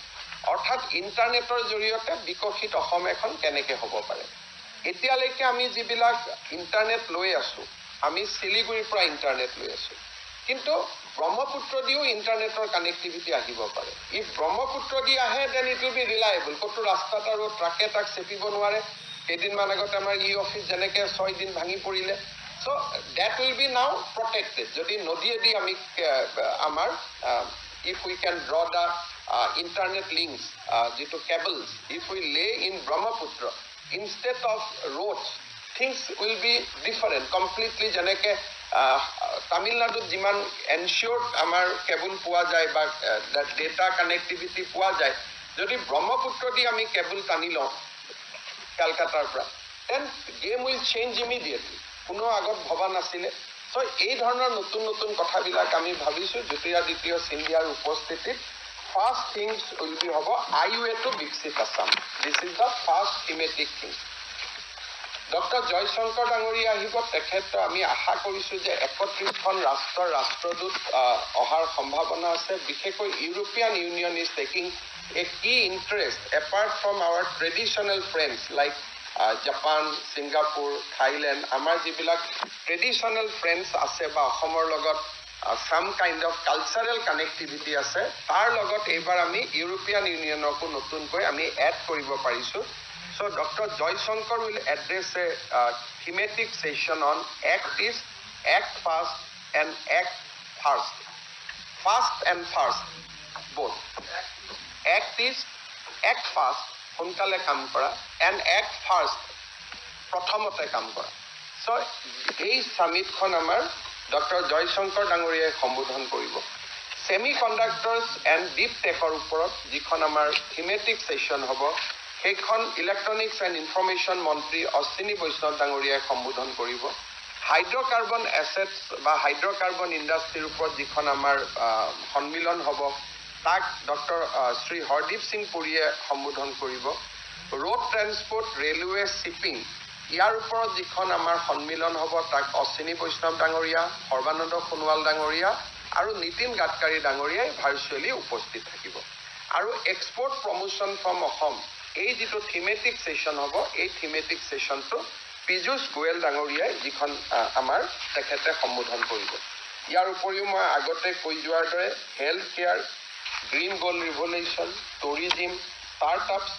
অৰ্থাৎ ইণ্টাৰনেটৰ জৰিয়তে বিকশিত অসম এখন কেনেকৈ হ'ব পাৰে এতিয়ালৈকে আমি যিবিলাক ইণ্টাৰনেট লৈ আছোঁ আমি শিলিগুৰিৰ পৰা ইণ্টাৰনেট লৈ আছোঁ কিন্তু ব্ৰহ্মপুত্ৰ দিও ইণ্টাৰনেটৰ কানেক্টিভিটি আহিব পাৰে ইফ ব্ৰহ্মপুত্ৰ দি আহে দেন ইট উইল বি ৰিলায়েবল ক'তো ৰাস্তাত আৰু ট্ৰাকে তাক চেপিব নোৱাৰে কেইদিনমান আগতে আমাৰ অফিচ যেনেকৈ 6 দিন ভাঙি পৰিলে so' that will be now protected যদি নদীয়েদি আমি আমাৰ if we can draw the internet links যিটো cables if we lay in Brahmaputra instead of roads things will be different completely যেনেকৈ তামিলনাডুত যিমান এনচিয়ৰ্ড আমাৰ কেবল পোৱা যায় বা ডেটা কানেক্টিভিটি পোৱা যায় যদি ব্ৰহ্মপুত্ৰ দি আমি কেবল টানি লওঁ কলকাতাৰ পৰা then game will change immediately কোনো আগত ভবা নাছিলে চ' এই ধৰণৰ নতুন নতুন কথাবিলাক আমি ভাবিছোঁ জ্যোতিৰাদিত্য সিন্ধিয়াৰ উপস্থিতিত ফাৰ্ষ্ট থিংছ উইল বি হ'ব আই-ৱে টু বিকশিত আছাম দিছ is the first thematic thing doctor Jaishankar ডাঙৰীয়া আহিব তেখেত আমি আশা কৰিছোঁ যে 31খন ৰাষ্ট্ৰদূত অহাৰ সম্ভাৱনা আছে বিশেষকৈ European Union is taking a key interest apart from our traditional friends like Japan Singapore Thailand আমাৰ যিবিলাক ট্ৰেডিশ্যনেল ফ্ৰেণ্ডছ আছে বা অসমৰ লগত some kind of cultural connectivity আছে তাৰ লগত এইবাৰ আমি ইউৰোপিয়ান ইউনিয়নকো নতুনকৈ আমি এড কৰিব পাৰিছোঁ so Dr. Joy Shankar will address a thematic session on act fast and act first both act fast সোনকালে কাম কৰা and act first প্ৰথমতে কাম কৰা so এই সামিটখন আমাৰ ডক্টৰ জয়শংকৰ ডাঙৰীয়াই সম্বোধন কৰিব সেমিকণ্ডাক্টৰ্ছ এণ্ড ডিপ টেকৰ ওপৰত যিখন আমাৰ থিমেটিক ছেশ্যন হ'ব সেইখন ইলেক্ট্ৰনিক্স এণ্ড ইনফৰমেশ্যন মন্ত্ৰী অশ্বিনী বৈষ্ণৱ ডাঙৰীয়াই সম্বোধন কৰিব হাইড্ৰ'কাৰ্বন এছেটছ বা হাইড্ৰ'কাৰ্বন ইণ্ডাষ্ট্ৰীৰ ওপৰত যিখন আমাৰ সন্মিলন হ'ব তাক ডক্টৰ শ্ৰী হৰদীপ সিং পুৰীয়ে সম্বোধন কৰিব ৰোড ট্ৰেন্সপৰ্ট ৰেলৱে শ্বিপিং ইয়াৰ ওপৰত যিখন আমাৰ সন্মিলন হ'ব তাক অশ্বিনী বৈষ্ণৱ ডাঙৰীয়া সৰ্বানন্দ সোণোৱাল ডাঙৰীয়া আৰু নীতিন গাডকাৰী ডাঙৰীয়াই ভাৰ্চুৱেলি উপস্থিত থাকিব আৰু এক্সপৰ্ট প্ৰমোশ্যন ফ্ৰম অসম এই যিটো থিমেটিক ছেশ্যন হ'ব এই থিমেটিক ছেশ্যনটো পীযুষ গোৱেল ডাঙৰীয়াই যিখন আমাৰ তেখেতে সম্বোধন কৰিব ইয়াৰ উপৰিও মই আগতে কৈ যোৱাৰ দৰে health care green gold revolution tourism startups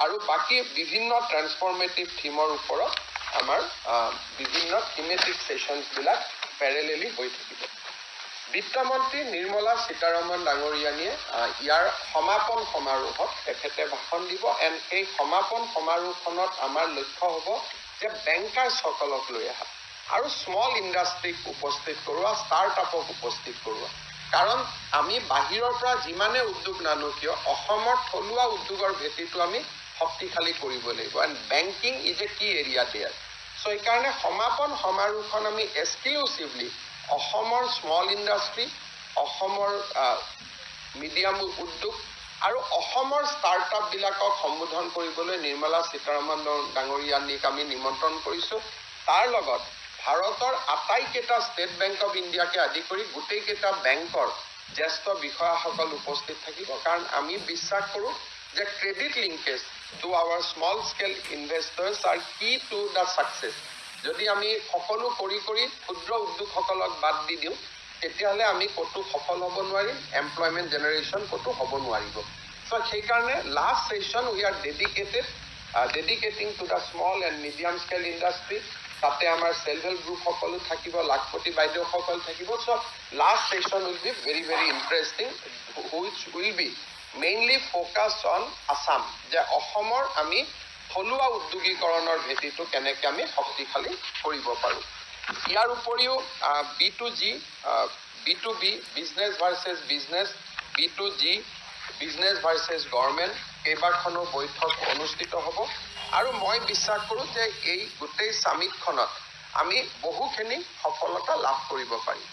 আৰু বাকী বিভিন্ন ট্ৰেন্সফৰ্মেটিভ থিমৰ ওপৰত আমাৰ বিভিন্ন থিমেটিক ছেশ্যনছবিলাক পেৰেলেলি হৈ থাকিব বিত্তমন্ত্ৰী নিৰ্মলা সীতাৰমণ ডাঙৰীয়ানীয়ে ইয়াৰ সমাপন সমাৰোহত তেখেতে ভাষণ দিব এণ্ড সেই সমাপন সমাৰোহখনত আমাৰ লক্ষ্য হ'ব যে বেংকাৰ্ছসকলক লৈ অহা আৰু স্মল ইণ্ডাষ্ট্ৰীক উপস্থিত কৰোৱা ষ্টাৰ্টআপক উপস্থিত কৰোৱা কাৰণ আমি বাহিৰৰ পৰা যিমানে উদ্যোগ নানো কিয় অসমৰ থলুৱা উদ্যোগৰ ভেটিটো আমি শক্তিশালী কৰিব লাগিব এণ্ড বেংকিং ইজ এ কি এৰিয়া দেয়াৰ চ' সেইকাৰণে সমাপন সমাৰোহখন আমি এক্সক্লুচিভলি অসমৰ স্মল ইণ্ডাষ্ট্ৰী অসমৰ মিডিয়াম উদ্যোগ আৰু অসমৰ ষ্টাৰ্টআপবিলাকক সম্বোধন কৰিবলৈ নিৰ্মলা সীতাৰমণ ডাঙৰীয়ানীক আমি নিমন্ত্ৰণ কৰিছোঁ তাৰ লগত ভাৰতৰ আটাইকেইটা ষ্টেট বেংক অফ ইণ্ডিয়াকে আদি কৰি গোটেইকেইটা বেংকৰ জ্যেষ্ঠ বিষয়াসকল উপস্থিত থাকিব কাৰণ আমি বিশ্বাস কৰোঁ যে credit linkage to our small scale investors are key to the success যদি আমি সকলো কৰি ক্ষুদ্ৰ উদ্যোগসকলক বাদ দি দিওঁ তেতিয়াহ'লে আমি ক'তো সফল হ'ব নোৱাৰিম এমপ্লয়মেণ্ট জেনেৰেশ্যন ক'তো হ'ব নোৱাৰিব চ' সেইকাৰণে last session we are ডেডিকেটিং to the small and medium scale industry তাতে আমাৰ সেলফ হেল্প গ্ৰুপ সকলো থাকিব লাখপতি বাইদেউসকল থাকিব so' last session will be very very interesting which will be mainly focus on Assam যে অসমৰ আমি থলুৱা উদ্যোগীকৰণৰ ভেটিটো কেনেকৈ আমি শক্তিশালী কৰিব পাৰোঁ ইয়াৰ উপৰিও B2B business versus business B2G business versus government কেইবাখনো বৈঠক অনুষ্ঠিত হ'ব আৰু মই বিশ্বাস কৰোঁ যে এই গোটেই সামিটখনত আমি বহুখিনি সফলতা লাভ কৰিব পাৰিম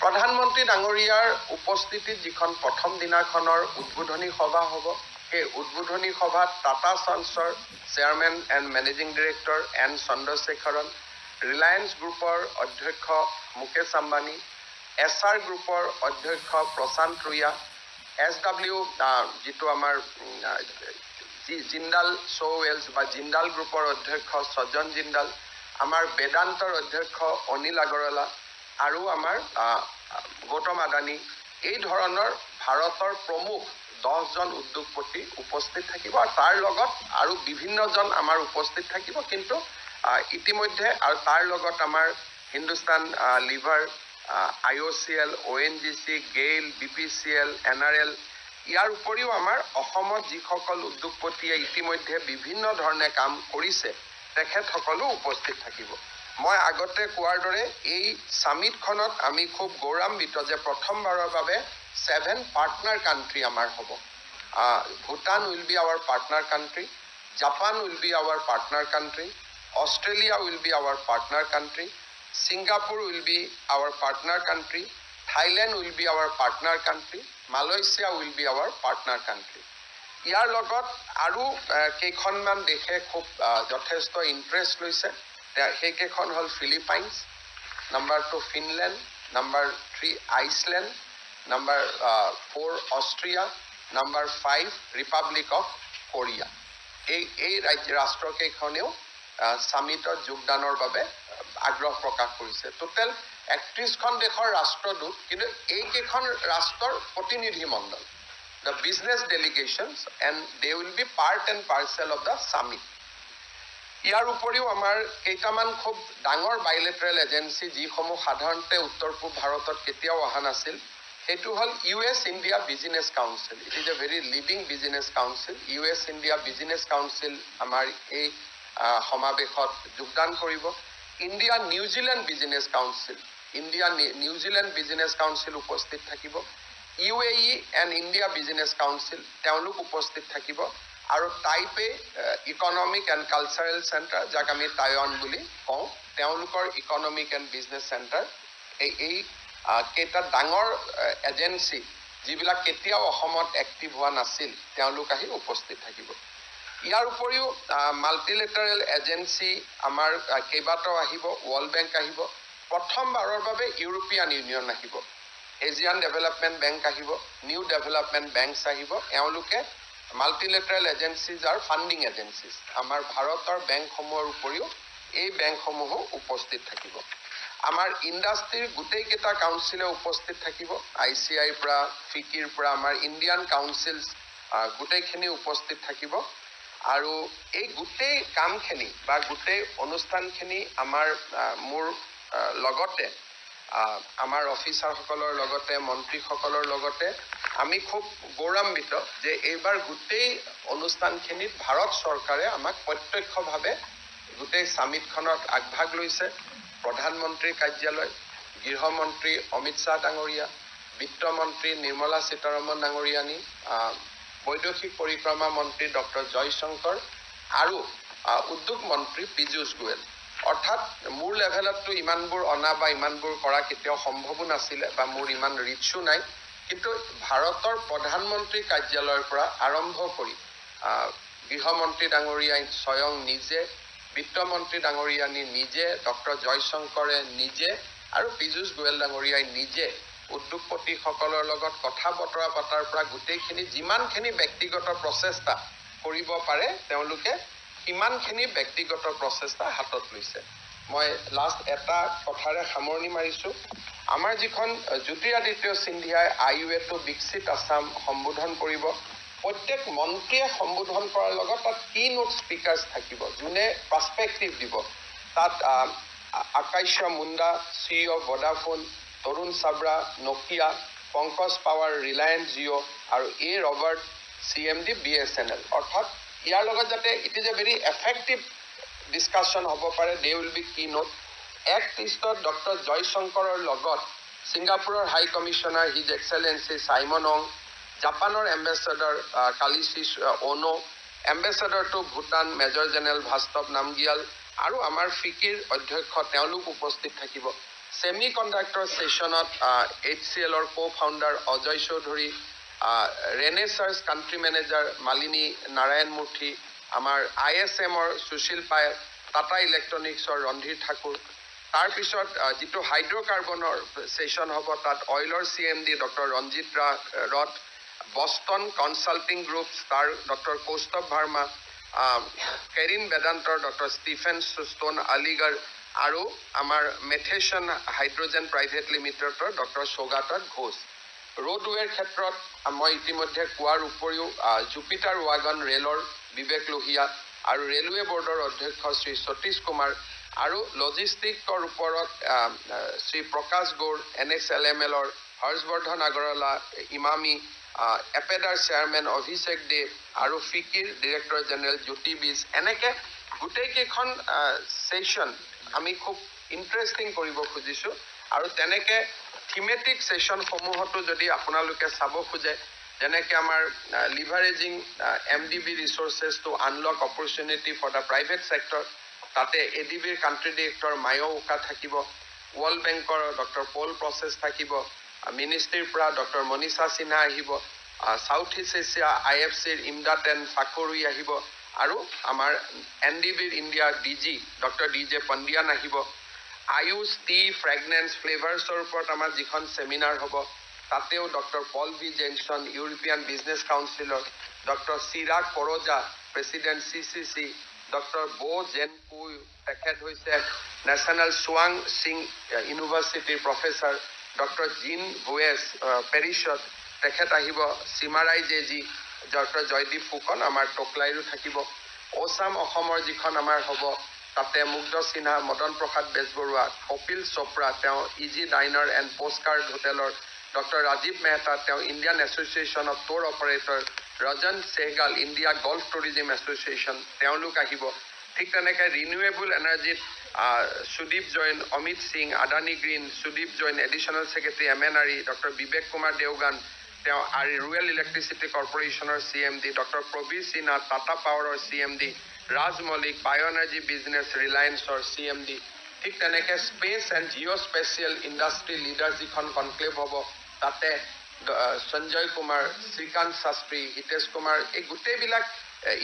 প্ৰধানমন্ত্ৰী ডাঙৰীয়াৰ উপস্থিতিত যিখন প্ৰথম দিনাখনৰ উদ্বোধনী সভা হ'ব সেই উদ্বোধনী সভাত টাটা সন্সৰ chairman and managing director N Chandrasekaran Reliance গ্ৰুপৰ অধ্যক্ষ মুকেশ আম্বানী SR গ্ৰুপৰ অধ্যক্ষ প্ৰশান্ত ৰুয়া SW যিটো আমাৰ জিন্দাল সোৱেলছ বা জিন্দাল গ্ৰুপৰ অধ্যক্ষ সজ্জন জিন্দাল আমাৰ বেদান্তৰ অধ্যক্ষ অনিল আগৰৱালা আৰু আমাৰ গৌতম আদানী এই ধৰণৰ ভাৰতৰ প্ৰমুখ 10জন উদ্যোগপতি উপস্থিত থাকিব আৰু তাৰ লগত আৰু বিভিন্নজন আমাৰ উপস্থিত থাকিব কিন্তু ইতিমধ্যে আৰু তাৰ লগত আমাৰ Hindustan Lever IOCL ONGC GAIL BPCL NRL ইয়াৰ উপৰিও আমাৰ অসমত যিসকল উদ্যোগপতিয়ে ইতিমধ্যে বিভিন্ন ধৰণে কাম কৰিছে তেখেতসকলো উপস্থিত থাকিব মই আগতে কোৱাৰ দৰে এই সামিটখনত আমি খুব গৌৰৱান্বিত যে প্ৰথমবাৰৰ বাবে 7 পাৰ্টনাৰ কাণ্ট্ৰি আমাৰ হ'ব Bhutan will be our partner country Japan will be our partner country Australia will be our partner country Singapore will be our partner country, Thailand will be our partner country, Malaysia will be our partner country. ইয়াৰ লগত আৰু কেইখনমান দেশে খুব যথেষ্ট interest লৈছে সেইকেইখন হ'ল Philippines number 2 Finland number 3 Iceland number 4 Austria number 5 Republic of Korea এই ৰাষ্ট্ৰকেইখনেও সামিটত যোগদানৰ বাবে আগ্ৰহ প্ৰকাশ কৰিছে টোটেল 31খন দেশৰ ৰাষ্ট্ৰদূত কিন্তু এইকেইখন ৰাষ্ট্ৰৰ প্ৰতিনিধি মণ্ডল the business delegations and they will be part and parcel of the summit ইয়াৰ উপৰিও আমাৰ কেইটামান খুব ডাঙৰ বাইলেটাৰেল এজেন্সি যিসমূহ সাধাৰণতে উত্তৰ পূব ভাৰতত কেতিয়াও অহা নাছিল সেইটো হ'ল US India Business Council it is a very leading business council US India Business Council আমাৰ এই সমাবেশত যোগদান কৰিব India New Zealand business council New Zealand business council উপস্থিত থাকিব UAE and India business council তেওঁলোক উপস্থিত থাকিব আৰু টাইপে ইকনমিক এণ্ড কালচাৰেল চেণ্টাৰ যাক আমি টাইৱান বুলি কওঁ তেওঁলোকৰ ইকনমিক এণ্ড বিজনেছ চেণ্টাৰ এই কেইটা ডাঙৰ এজেন্সি যিবিলাক কেতিয়াও অসমত এক্টিভ হোৱা নাছিল তেওঁলোক আহি উপস্থিত থাকিব ইয়াৰ উপৰিও মাল্টিলেটাৰেল এজেন্সি আমাৰ কেইবাটাও আহিব ৱৰ্ল্ড বেংক আহিব প্ৰথমবাৰৰ বাবে ইউৰোপিয়ান ইউনিয়ন আহিব এছিয়ান ডেভেলপমেণ্ট বেংক আহিব নিউ ডেভেলপমেণ্ট বেংকছ আহিব এওঁলোকে মাল্টিলেটাৰেল এজেন্সিজ আৰু ফাণ্ডিং এজেন্সিজ আমাৰ ভাৰতৰ বেংকসমূহৰ উপৰিও এই বেংকসমূহো উপস্থিত থাকিব আমাৰ ইণ্ডাষ্ট্ৰীৰ গোটেইকেইটা কাউন্সিলে উপস্থিত থাকিব ICIৰ পৰা ফিকিৰ পৰা আমাৰ ইণ্ডিয়ান কাউন্সিলছ গোটেইখিনি উপস্থিত থাকিব আৰু এই গোটেই কামখিনি বা গোটেই অনুষ্ঠানখিনি আমাৰ মোৰ লগতে আমাৰ অফিচাৰসকলৰ লগতে মন্ত্ৰীসকলৰ লগতে আমি খুব গৌৰৱান্বিত যে এইবাৰ গোটেই অনুষ্ঠানখিনিত ভাৰত চৰকাৰে আমাক প্ৰত্যক্ষভাৱে গোটেই সামিটখনত আগভাগ লৈছে প্ৰধানমন্ত্ৰীৰ কাৰ্যালয় গৃহমন্ত্ৰী অমিত শ্বাহ ডাঙৰীয়া বিত্তমন্ত্ৰী নিৰ্মলা সীতাৰমণ ডাঙৰীয়ানী বৈদেশিক পৰিক্ৰমা মন্ত্ৰী ডক্টৰ জয়শংকৰ আৰু উদ্যোগ মন্ত্ৰী পীযুষ গোৱেল অৰ্থাৎ মোৰ লেভেলতটো ইমানবোৰ অনা বা ইমানবোৰ কৰা কেতিয়াও সম্ভৱো নাছিলে বা মোৰ ইমান ৰিচো নাই কিন্তু ভাৰতৰ প্ৰধানমন্ত্ৰী কাৰ্যালয়ৰ পৰা আৰম্ভ কৰি গৃহমন্ত্ৰী ডাঙৰীয়াই স্বয়ং নিজে বিত্তমন্ত্ৰী ডাঙৰীয়ানী নিজে ডক্টৰ জয়শংকৰে নিজে আৰু পীযুষ গোৱেল ডাঙৰীয়াই নিজে উদ্যোগপতিসকলৰ লগত কথা বতৰা পতাৰ পৰা গোটেইখিনি যিমানখিনি ব্যক্তিগত প্ৰচেষ্টা কৰিব পাৰে তেওঁলোকে সিমানখিনি ব্যক্তিগত প্ৰচেষ্টা হাতত লৈছে মই লাষ্ট এটা কথাৰে সামৰণি মাৰিছো আমাৰ যিখন জ্যোতিৰাদিত্য সিন্ধিয়াই আইউএটো বিকশিত আসাম সম্বোধন কৰিব প্ৰত্যেক মন্ত্ৰীয়ে সম্বোধন কৰাৰ লগত তাত কি নোট স্পিকাৰ্ছ থাকিব যোনে পাৰ্সপেক্টিভ দিব তাত Akshaya Moondra CEO Vodafone Tarun Chhabra Nokia Pankaj Pawar Reliance Jio' আৰু এ ৰবাৰ্ট CMD BSNL অৰ্থাৎ ইয়াৰ লগত যাতে it is a very effective discussion হ'ব পাৰে they will be keynote act ইষ্টত ডক্টৰ জয়শংকৰৰ লগত ছিংগাপুৰৰ high commissioner his excellency Simon Wong জাপানৰ ambassador Keiichi Ono ambassador to Bhutan major general ভাস্তৱ নামগিয়াল আৰু আমাৰ ফিকিৰ অধ্যক্ষ তেওঁলোক উপস্থিত থাকিব semiconductor সেশনত HCLৰ কো-ফাউণ্ডাৰ Ajay Choudhury ৰেনেচাৰ্ছ country manager Malini Narayan মূৰ্তি আমাৰ ISMৰ সুশীল পায় টাটা ইলেক্ট্ৰনিক্সৰ ৰন্ধীৰ ঠাকুৰ তাৰ পিছত যিটো হাইড্ৰকাৰ্বনৰ সেশন হ'ব তাত অইলৰ CMD ডক্টৰ ৰঞ্জিত ৰথ বষ্টন কনসাল্টিং গ্ৰুপ তাৰ ডক্টৰ কৌস্তভ ভাৰ্মা কেৰিন বেদান্তৰ ডক্টৰ ষ্টিফেন ষ্টোন আলিগড় আৰু আমাৰ মেথেছন হাইড্ৰজেন প্ৰাইভেট লিমিটেডৰ ডক্টৰ সৌগাতক ঘোষ ৰোডৱেৰ ক্ষেত্ৰত মই ইতিমধ্যে কোৱাৰ উপৰিও জুপিটাৰ ৱাগন ৰেলৰ বিবেক লোহিয়া আৰু ৰেলৱে বৰ্ডৰ অধ্যক্ষ শ্ৰী সতীশ কুমাৰ আৰু লজিষ্টিকৰ ওপৰত শ্ৰী প্ৰকাশ গৌড় NSLMLৰ হৰ্ষবৰ্ধন আগৰৱালা ইমামী এপেডাৰ চেয়াৰমেন অভিষেক দেৱ আৰু ফিকিৰ ডিৰেক্টৰ জেনেৰেল জ্যোতি বিজ এনেকে গোটেইকেইখন সেশন আমি খুব ইন্টাৰেষ্টিং কৰিব খুজিছো আৰু তেনেকে থিমেটিক সেশন সমূহতো যদি আপোনালোকে চাব খোজে যেনেকে আমাৰ leveraging MDB resources to unlock opportunity for the private sector তাতে ADBৰ কান্ট্ৰি ডিৰেক্টৰ মায়ো উকা থাকিব ৱৰ্ল্ড বেংকৰ ডক্টৰ পল প্ৰসেস থাকিব মিনিষ্ট্ৰীৰ পৰা ডক্টৰ মনীষা সিনহা আহিব সাউথ ইষ্ট এছিয়া IFCৰ ইমদাতেন ফাকুৰি আহিব আৰু আমাৰ NDBৰ ইণ্ডিয়া DG ডক্টৰ DJ পণ্ডিয়ান আহিব আয়ুষ টি ফ্ৰেগনেন্স ফ্লেভাৰ্ছৰ ওপৰত আমাৰ যিখন সেমিনাৰ হ'ব তাতেও doctor Paul V Jensen European business কাউন্সিলৰ doctor Chirag Paroja president CCC doctor Bo জেনকু তেখেত হৈছে নেশ্যনেল সুৱাং সিং ইউনিভাৰ্চিটিৰ প্ৰফেসৰ ডক্টৰ জিন ভুয়েছ পেৰিছত তেখেত আহিব সিমাৰাই জেজি ডক্টৰ জয়দীপ ফুকন আমাৰ টকলাইৰো থাকিব ওসাম অসমৰ যিখন আমাৰ হ'ব তাতে মুগ্ধ সিনহা মদন প্ৰসাদ বেজবৰুৱা কপিল চোপ্ৰা তেওঁ ইজি ডাইনাৰ এণ্ড পোষ্টকাৰ্ড হোটেলৰ ডক্টৰ ৰাজীৱ মেহতা তেওঁ Indian association of tour operator Rajan Sehgal India golf tourism association তেওঁলোক আহিব ঠিক তেনেকৈ ৰিনিউৱেবল এনাৰ্জিত Sudeep Jain Amit Singh Adani green Sudeep Jain additional secretary MNRE doctor Vivek Kumar Dewangan তেওঁ আৰু ৰুৰেল ইলেক্ট্ৰিচিটি কৰ্পোৰেশ্যনৰ CMD ডক্টৰ প্ৰবীৰ সিনহা টাটা পাৱাৰৰ CMD ৰাজ মলিক বায়' এনাৰ্জি বিজনেছ ৰিলায়েন্সৰ CMD ঠিক তেনেকৈ স্পেচ এণ্ড জিঅ'স্পেচিয়েল ইণ্ডাষ্ট্ৰী লিডাৰ যিখন কনক্লেভ হ'ব তাতে সঞ্জয় কুমাৰ শ্ৰীকান্ত শাস্ত্ৰী হিতেশ কুমাৰ এই গোটেইবিলাক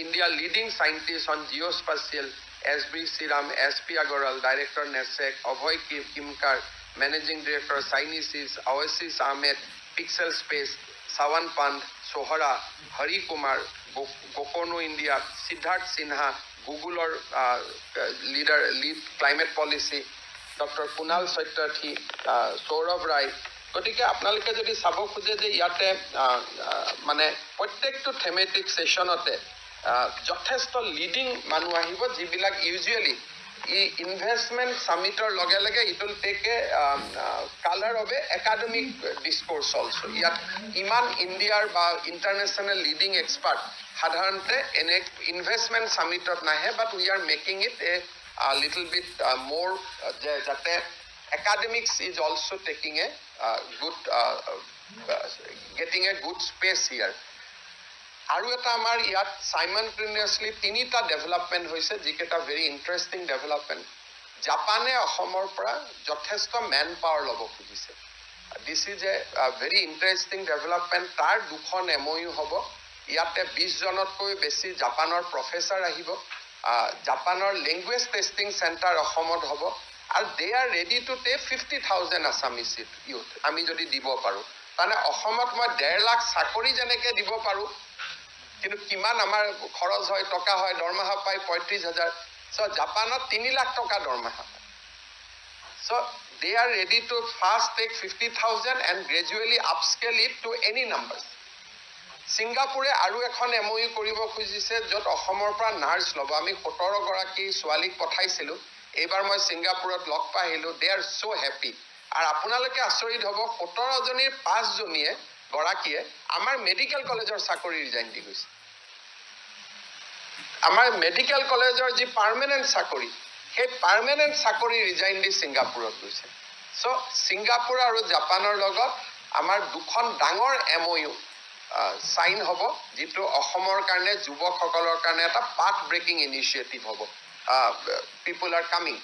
India leading scientist on geospatial SB Shriram SP Agarwal director NESAC Abhay Kimkar managing director চাইনিচিছ অৱেচিছ আহমেদ পিক্সেল স্পেচ সাৱান পাণ্ড সোহৰা হৰি কুমাৰ গোকৰ্ণো ইণ্ডিয়া সিদ্ধাৰ্থ সিনহা গুগলৰ lead climate policy doctor Kunal Satyarthi Saurabh Roy গতিকে আপোনালোকে যদি চাব খোজে যে ইয়াতে মানে প্ৰত্যেকটো থেমেটিক সেশনতে যথেষ্ট লিডিং মানুহ আহিব যিবিলাক ইউজুৱেলি ইনভেষ্টমেন্ট সামিটৰ লগে লগে it will take a colour of a academic discourse also ইয়াত ইমান ইণ্ডিয়াৰ বা ইণ্টাৰনেশ্যনেল লিডিং এক্সপাৰ্ট সাধাৰণতে এনে ইনভেষ্টমেন্ট সামিটত নাহে but we are making it a little bit more যাতে academics is also taking a good getting a good space here আৰু এটা আমাৰ ইয়াত সাইমনটেনিয়াছলি তিনিটা ডেভেলপমেন্ট হৈছে যিকেইটা ভেৰি ইন্টাৰেষ্টিং ডেভেলপমেন্ট জাপানে অসমৰ পৰা যথেষ্ট মেন পাৱাৰ ল'ব খুজিছে this is a very interesting development তাৰ দুখন MOU হ'ব ইয়াতে 20 জনতকৈ বেছি জাপানৰ প্ৰফেসৰ আহিব জাপানৰ লেংগুৱেজ টেষ্টিং চেণ্টাৰ অসমত হ'ব আৰু they are ready to take 50,000 Assamese youth আমি যদি দিব পাৰোঁ তাৰমানে অসমত মই 1.5 লাখ চাকৰি যেনেকৈ দিব পাৰোঁ কিন্তু কিমান আমাৰ খৰচ হয় টকা হয় দৰমহা পায় 35,000 চ' জাপানত 3 লাখ টকা দৰমহা so they are ready to fast take 50,000 and gradually upscale it to any numbers সিংগাপুৰে আৰু এখন MOU কৰিব খুজিছে য'ত অসমৰ পৰা নাৰ্ছ ল'ব আমি 17 গৰাকী ছোৱালীক পঠাইছিলোঁ এইবাৰ মই সিংগাপুৰত লগ পাইছিলোঁ they are so happy আৰু আপোনালোকে আচৰিত হ'ব 17 জনীৰ 5 জনীয়ে গৰাকীয়ে আমাৰ মেডিকেল কলেজৰ চাকৰি ৰিজাইন দি গৈছে আমাৰ মেডিকেল কলেজৰ যি পাৰ্মানেন্ট চাকৰি সেই পাৰ্মানেন্ট চাকৰি ৰিজাইন দি সিংগাপুৰত গৈছে সো সিংগাপুৰ আৰু জাপানৰ লগত আমাৰ দুখন ডাঙৰ MOU সাইন হ'ব যেটো অসমৰ কাৰণে যুৱকসকলৰ কাৰণে এটা পাথ ব্ৰেকিং ইনিচিয়েটিভ হ'ব পিপল আৰ কামিং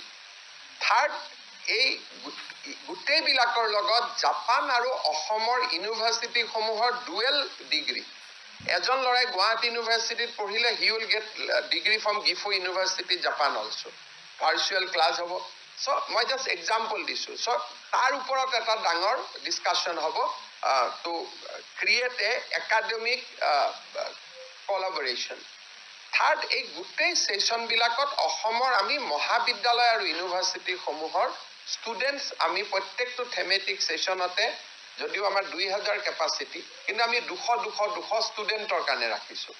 থাৰ্ড এই গুটেই বিলাকৰ লগত জাপান আৰু অসমৰ ইউনিভাৰ্সিটি সমূহৰ ডুৱেল ডিগ্ৰী এজন লৰাই গুৱাহাটী ইউনিভাৰ্সিটিত পঢ়িলে he will get degree from Gifu university Japan also virtual class হ'ব সো মই জাস্ট এক্সাম্পল দিছোঁ সো তাৰ ওপৰত এটা ডাঙৰ ডিছকাশ্যন হ'ব to create a academic collaboration. Third, এই গোটেই সেশন বিলাকত অসমৰ আমি মহাবিদ্যালয় আৰু ইউনিভাৰ্সিটি সমূহৰ ষ্টুডেন্টস আমি প্ৰত্যেকটো থেমেটিক সেশনতে যদিও আমাৰ 2000 ক্যাপাসিটি কিন্তু আমি 200 ষ্টুডেন্টৰ কাৰণে ৰাখিছো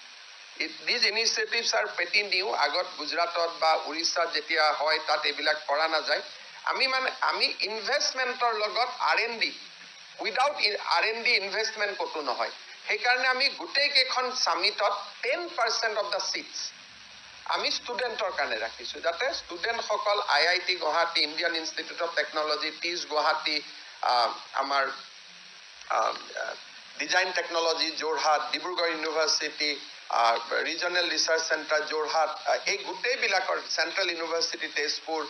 these initiatives are pretty new আগত গুজৰাটত বা উৰিষ্যাত যেতিয়া হয় তাত এবিলাক কৰা না যায় আমি ইনভেষ্টমেন্টৰ লগত R&D without R&D investment koto nohoy he karone ami gutei kekhon summitot 10% of the seats ami studentor karone rakhisu jate student hokol IIT Guwahati Indian Institute of Technology TIS Guwahati amar design technology Jorhat Dibrugarh University regional research center Jorhat ei gutei bilakor Central University Tezpur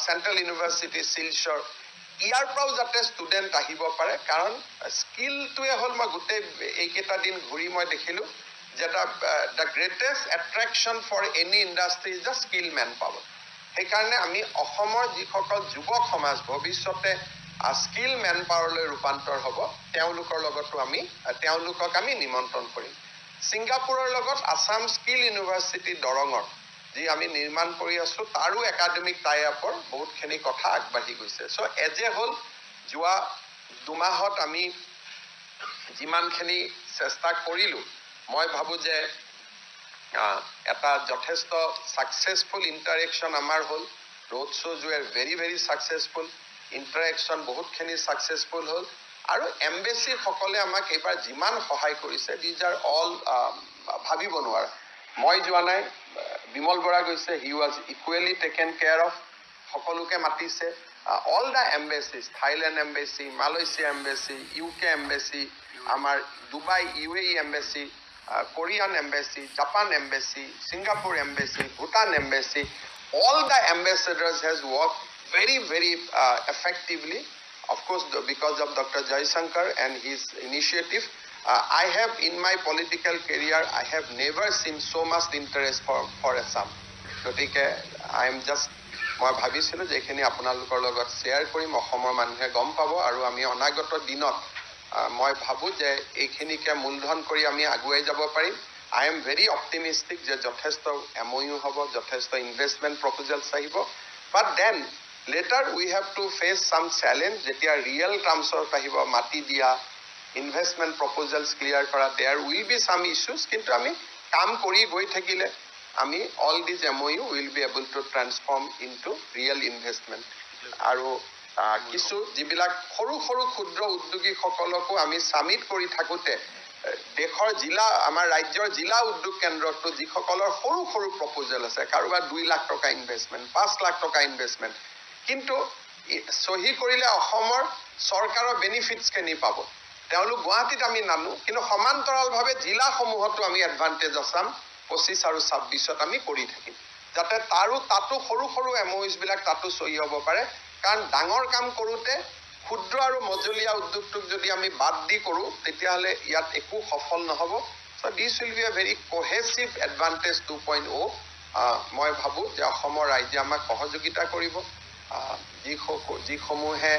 Central University Silchar ইয়াৰ পৰাও যাতে student আহিব পাৰে কাৰণ স্কিলটোৱে হ'ল মই গোটেই এইকেইটা দিন ঘূৰি মই দেখিলোঁ যেটা the greatest attraction for any industry is the skill manpower সেইকাৰণে আমি অসমৰ যিসকল যুৱক সমাজ ভৱিষ্যতে স্কিল মেন পাৱাৰলৈ ৰূপান্তৰ হ'ব তেওঁলোকৰ লগতো তেওঁলোকক আমি নিমন্ত্ৰণ কৰিম সিংগাপুৰৰ লগত আসাম স্কিল ইউনিভাৰ্সিটি দৰঙৰ যি আমি নিৰ্মাণ কৰি আছো তাৰো একাডেমিক টাই আপৰ বহুতখিনি কথা আগবাঢ়ি গৈছে সো এজে হল যোৱা দুমাহত আমি যিমানখিনি চেষ্টা কৰিলো মই ভাবো যে এটা যথেষ্ট সাকসেসফুল ইন্টাৰেকশন আমাৰ হল road shows were very successful interaction বহুতখিনি সাকসেসফুল হল আৰু এমবেসি সকলে আমাক এবাৰ যিমান সহায় কৰিছে দিজ আৰ অল ভাবিব নোৱাৰা মই যোৱা নাই বিমল বৰা গৈছে হি ওয়াজ ইকুৱেলি টেকেন কেয়াৰ অফ সকলোকে মাতিছে all the embassies Thailand embassy Malaysia embassy UK embassy আমাৰ Dubai UAE embassy Korean embassy Japan embassy Singapore embassy Bhutan embassy all the ambassadors has worked very effectively of course because of Dr. Jaishankar and his initiative I have in my political career I have never seen so much interest for Assam gotike I am just মই ভাবিছিলো যে এখিনি আপোনালোকৰ লগত share কৰিম অসমৰ মানুহে গম পাব আৰু আমি অনাগত দিনত মই ভাবো যে এইখিনিকে মূলধন কৰি আমি আগুৱাই যাব পাৰিম I am very optimistic যে যথেষ্ট MOU হ'ব যথেষ্ট ইনভেষ্টমেন্ট প্ৰপোজালছ আহিব but then later we have to face some challenge যেতিয়া ৰিয়েল টাৰ্মছত আহিব মাটি দিয়া investment proposals clear kora there will be some issues kintu ami kaam kori goi thakile ami all these MOU will be able to transform into real investment aru kisu jibilak khoru khudro udyogi hokoloko ami summit kori thakute dekhor jila amar rajyor jila udyog kendro to jikhokolor khoru proposal ase karoba 2 lakh toka investment 5 lakh toka investment kintu sohi korile ahomor sarkarer benefits keni pabo তেওঁলোক গুৱাহাটীত আমি নানো কিন্তু সমান্তৰালভাৱে জিলা সমূহতো আমি advantage Assam 25 আৰু 26ত আমি কৰি থাকিম যাতে তাতো সৰু MOUs বিলাক তাতো সহি হ'ব পাৰে কাৰণ ডাঙৰ কাম কৰোতে ক্ষুদ্ৰ আৰু মজলীয়া উদ্যোগটোক যদি আমি বাদ দি কৰো তেতিয়াহলে ইয়াত একো সফল নহব so this will be a very cohesive advantage 2.0 মই ভাবো যে অসমৰ ৰাজ্য আমাক সহযোগিতা কৰিব যিসমূহে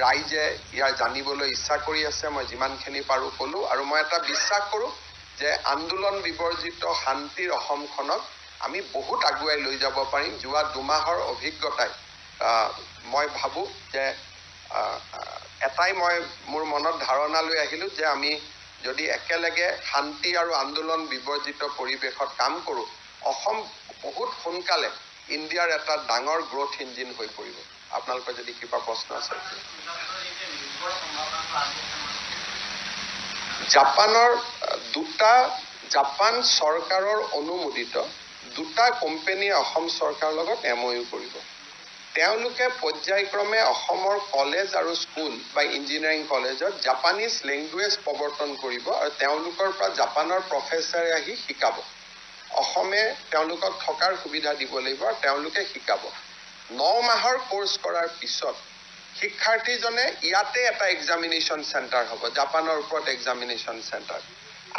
ৰাইজে ইয়াৰ জানিবলৈ ইচ্ছা কৰি আছে মই যিমানখিনি পাৰোঁ ক'লোঁ আৰু মই এটা বিশ্বাস কৰোঁ যে আন্দোলন বিবৰ্জিত শান্তিৰ অসমখনক আমি বহুত আগুৱাই লৈ যাব পাৰিম। যোৱা 2 মাহৰ অভিজ্ঞতাই মই ভাবোঁ যে এটাই মই মোৰ মনত ধাৰণা লৈ আহিলোঁ যে আমি যদি একেলগে শান্তি আৰু আন্দোলন বিবৰ্জিত পৰিৱেশত কাম কৰোঁ অসম বহুত সোনকালে ইণ্ডিয়াৰ এটা ডাঙৰ গ্ৰথ ইঞ্জিন হৈ পৰিব। আপোনালোকৰ যদি কিবা প্ৰশ্ন আছে। জাপান চৰকাৰৰ অনুমোদিত 2টা কোম্পানীয়ে অসম চৰকাৰৰ লগত MOU কৰিব। তেওঁলোকে পৰ্যায়ক্ৰমে অসমৰ কলেজ আৰু স্কুল বা ইঞ্জিনিয়াৰিং কলেজত জাপানীজ লেংগুৱেজ প্ৰৱৰ্তন কৰিব আৰু তেওঁলোকৰ পৰা জাপানৰ প্ৰফেচাৰে আহি শিকাব। অসমে তেওঁলোকক থকাৰ সুবিধা দিব লাগিব আৰু তেওঁলোকে শিকাব। 9 মাহৰ কোৰ্চ কৰাৰ পিছত শিক্ষাৰ্থীজনে ইয়াতে এটা এক্সামিনেশ্যন চেণ্টাৰ হ'ব, জাপানৰ ওপৰত এক্সামিনেশ্যন চেণ্টাৰ,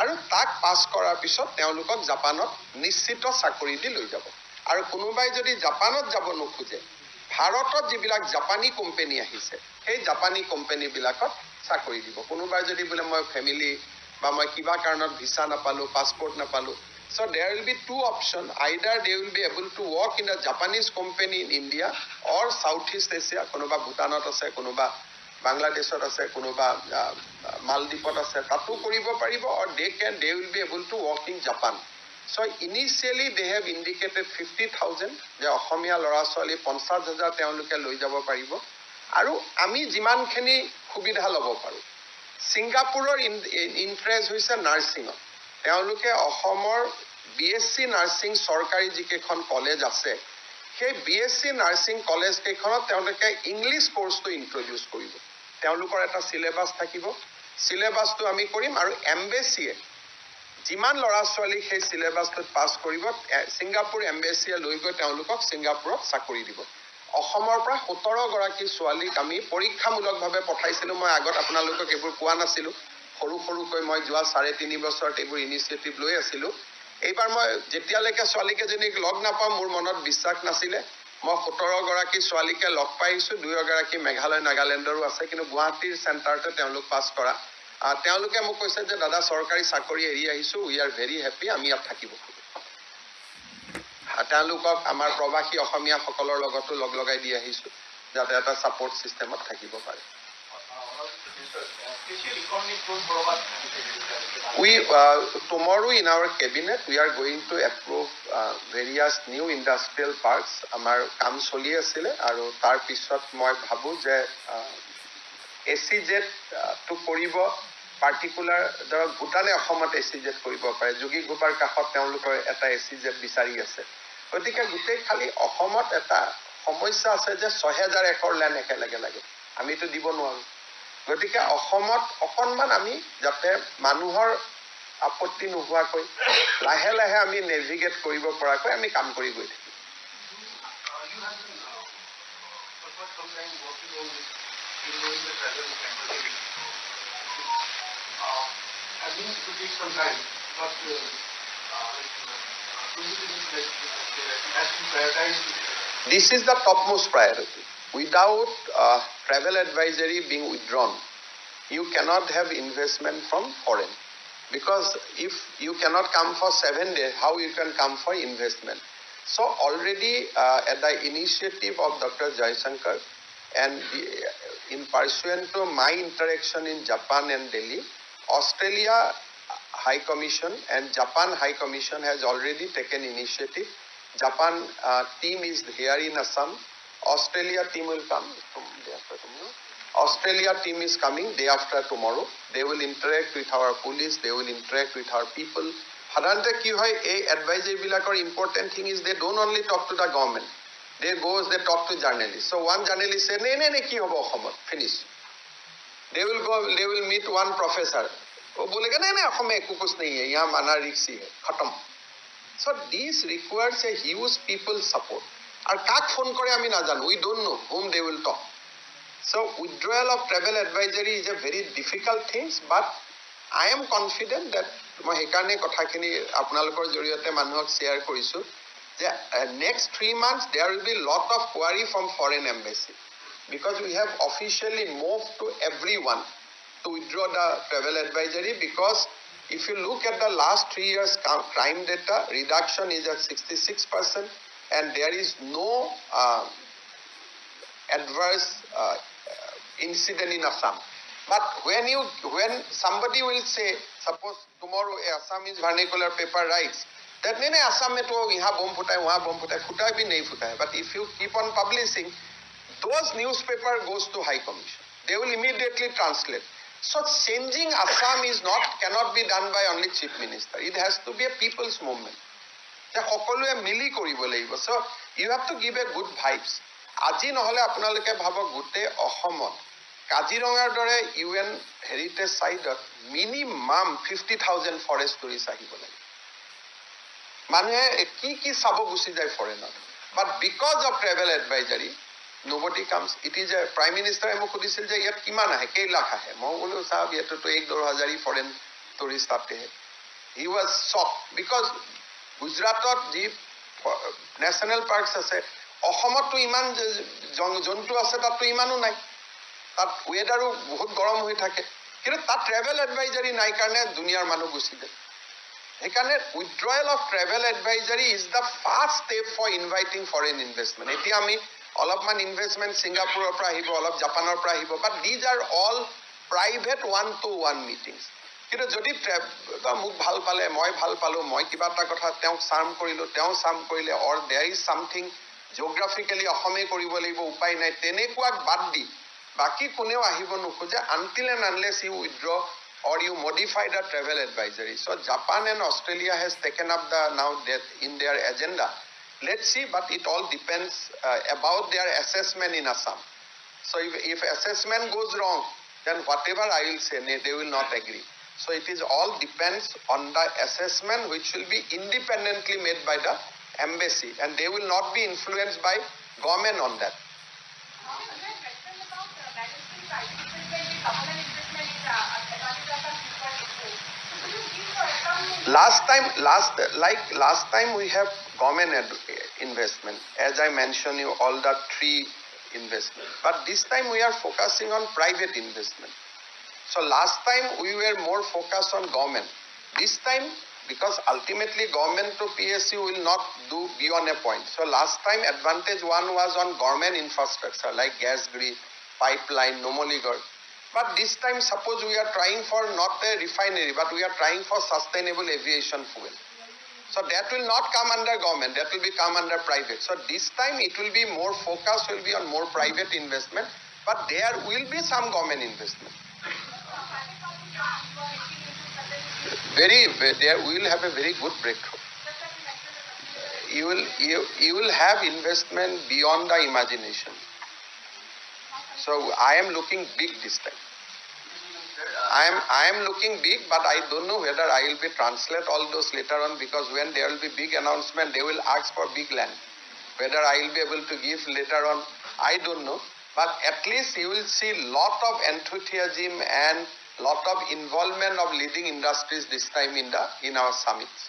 আৰু তাক পাছ কৰাৰ পিছত তেওঁলোকক জাপানত নিশ্চিত চাকৰি দি লৈ যাব। আৰু কোনোবাই যদি জাপানত যাব নোখোজে ভাৰতত যিবিলাক জাপানী কোম্পানী আহিছে সেই জাপানী কোম্পানীবিলাকত চাকৰি দিব। কোনোবাই যদি বোলে মই ফেমিলি বা মই কিবা কাৰণত ভিছা নাপালোঁ, পাছপৰ্ট নাপালোঁ, so there will be 2 options. Either they will be able to work in a Japanese company in India or Southeast Asia, কোনোবা ভূটানত আছে, কোনোবা বাংলাদেশত আছে, কোনোবা মালদ্বীপত আছে, তাতো কৰিব পাৰিব, or they will be able to work in Japan. So initially they have indicated 50,000 যে অসমীয়া ল'ৰা ছোৱালী 50,000 তেওঁলোকে লৈ যাব পাৰিব আৰু আমি যিমানখিনি সুবিধা ল'ব পাৰোঁ। ছিংগাপুৰৰ ইণ্টাৰেষ্ট হৈছে নাৰ্ছিঙত। তেওঁলোকে অসমৰ BSc নাৰ্ছিং চৰকাৰী যিকেইখন কলেজ আছে সেই BSc নাৰ্ছিং কলেজ কেইখনত তেওঁলোকে ইংলিছ কোৰ্চটো ইন্ট্ৰডিউচ কৰিব। তেওঁলোকৰ এটা চিলেবাছ থাকিব, চিলেবাছটো আমি কৰিম আৰু এম্বেচিয়ে যিমান ল'ৰা ছোৱালী সেই চিলেবাছটোত পাছ কৰিব ছিংগাপুৰ এম্বেচিয়ে লৈ গৈ তেওঁলোকক ছিংগাপুৰত চাকৰি দিব। অসমৰ পৰা 17 গৰাকী ছোৱালীক আমি পৰীক্ষামূলকভাৱে পঠাইছিলোঁ। মই আগত আপোনালোকক এইবোৰ কোৱা নাছিলোঁ, সৰুকৈ মই যোৱা 3.5 বছৰত এইবোৰ ইনিচিয়েটিভ লৈ আছিলোঁ। এইবাৰ মই যেতিয়ালৈকে ছোৱালীকেইজনীক লগ নাপাওঁ মোৰ মনত বিশ্বাস নাছিলে। মই 17 গৰাকী ছোৱালীকে লগ পাইছোঁ, 2 গৰাকী মেঘালয় নাগালেণ্ডৰো আছে, কিন্তু গুৱাহাটীৰ চেণ্টাৰতে তেওঁলোক পাছ কৰা। তেওঁলোকে মোক কৈছে যে দাদা চৰকাৰী চাকৰি এৰি আহিছোঁ, উই আৰ ভেৰি হেপি, আমি ইয়াত থাকিব খোজোঁ। তেওঁলোকক আমাৰ প্ৰবাসী অসমীয়াসকলৰ লগতো লগ লগাই দি আহিছোঁ যাতে এটা ছাপৰ্ট ছিষ্টেমত থাকিব পাৰে। Tomorrow in our cabinet we are going to approve various new industrial parks. আমাৰ কাম চলি আছিলে আৰু তাৰ পিছত মই ভাবোঁ যে SEZ টো কৰিব, পাৰ্টিকুলাৰ ধৰক ভূটানে অসমত SEZ কৰিব পাৰে, যোগীঘোপাৰ কাষত তেওঁলোকৰ এটা SEZ বিচাৰি আছে। গতিকে গোটেই খালি অসমত এটা সমস্যা আছে যে 6,000 একৰ লেণ্ড একেলগে লাগে, আমিতো দিব নোৱাৰোঁ। গতিকে অসমত অকণমান আমি যাতে মানুহৰ আপত্তি নোহোৱাকৈ লাহে লাহে আমি নেভিগেট কৰিব পৰাকৈ আমি কাম কৰি গৈ থাকিম। This is the topmost priority. Without travel advisory being withdrawn, you cannot have investment from foreign. Because if you cannot come for 7 days, how you can come for investment? So already at the initiative of Dr. Jaishankar and in pursuant to my interaction in Japan and Delhi, Australia High Commission and Japan High Commission has already taken initiative. Japan team is here in Assam. Australia team will come day after tomorrow. Australia team is coming day after tomorrow. They will interact with our police, they will interact with our people. সাধাৰণতে কি হয় এই এডভাইজাৰীবিলাকৰ important thing is they don't only talk to the government. They talk to journalists. So one journalist say, "Nee, কি হ'ব অসমত? Finish." They will meet one professor. वो बोलेगा नहीं অসমে একো कुछ नहीं है, यहाँ माना रिक्सी है, खत्म. So this requires a huge people support. আৰু কাক ফোন কৰে আমি নাজানো, we don't know whom they will talk. So withdrawal of travel advisory is a very difficult thing, but I am confident that মই সেইকাৰণে কথাখিনি আপোনালোকৰ জৰিয়তে মানুহক শ্বেয়াৰ কৰিছোঁ next 3 months there will be lot of query from foreign embassy because we have officially moved to everyone to withdraw the travel advisory, because if you look at the last 3 years crime data, reduction is at 66% and there is no adverse incident in Assam. But when somebody will say, suppose tomorrow Assam is vernacular paper writes, that means Assam mein to yahan bomb futa hai, wahan bomb futa hai, futa bhi nahi futa hai. But if you keep on publishing, those newspaper goes to High Commission. They will immediately translate. So changing Assam cannot be done by only Chief Minister. It has to be a people's movement. So you have to give a good vibes. Aji নহলে আপোনালোকে ভাবক গুটে অসমত কাজিৰঙাৰ দৰে UN heritage সাইটত minimum 50,000 forest tourist আহিব লাগে। মানুহে কি চাব গুচি যায় ফৰেনত। But because of travel advisory, nobody comes. It is a Prime Minister মোক সুধিছিল যে ইয়াত কিমান আহে, কেই লাখ আহে। মই বলো সাহেব ইয়াতো তো 1-2 হাজাৰী ফৰেন টুৰিষ্ট আতে। He was shocked because গুজৰাটত যি নেশ্যনেল পাৰ্কছ আছে, অসমতো ইমান জন্তু আছে, তাততো ইমানো নাই। তাত ওয়েদাৰো বহুত গৰম হৈ থাকে, কিন্তু তাত ট্ৰেভেল এডভাইজাৰী নাই কাৰণে দুনিয়াৰ মানুহ গুচি যায়। সেইকাৰণে withdrawal of travel advisory is the first step for inviting foreign investment. এতিয়া আমি অলপমান ইনভেষ্টমেণ্ট ছিংগাপুৰৰ পৰা আহিব, অলপ জাপানৰ পৰা আহিব, but these are all private 1-to-1 meetings. কিন্তু যদি মোক ভাল পালে, মই ভাল পালো, মই কিবা এটা কথা তেওঁক চাৰ্ম কৰিলো, তেওঁ চাৰ্ম কৰিলে, অৰ দেয়াৰ ইজ চামথিং জিঅ'গ্ৰাফিকেলি অসমেই কৰিব লাগিব, উপায় নাই, তেনেকুৱাক বাদ দি বাকি কোনেও আহিব নোখোজে until and unless you withdraw or you modify the travel advisory. So Japan and Australia has taken up now that in their agenda. Let's see, but it all depends about their assessment in Assam. So if assessment goes wrong, then whatever I will say, they will not agree. So it is all depends on the assessment, which will be independently made by the embassy, and they will not be influenced by government on that. Last time we have government investment, as I mentioned you all the 3 investment, but this time we are focusing on private investment. So last time we were more focused on government. This time, because ultimately government to PSU will not do beyond a point. So last time advantage 1 was on government infrastructure like gas grid, pipeline, Numaligarh. But this time suppose we are trying for not a refinery, but we are trying for sustainable aviation fuel. So that will not come under government, that will be come under private. So this time it will be more focus, will be on more private investment, but there will be some government investment. There we will have a very good breakthrough. You will have investment beyond the imagination. So I am looking big this time. I am looking big, but I don't know whether I will be translate all those later on, because when there will be big announcement, they will ask for big land. Whether I will be able to give later on, I don't know. But at least you will see lot of enthusiasm and lot of involvement of leading industries this time in our summits.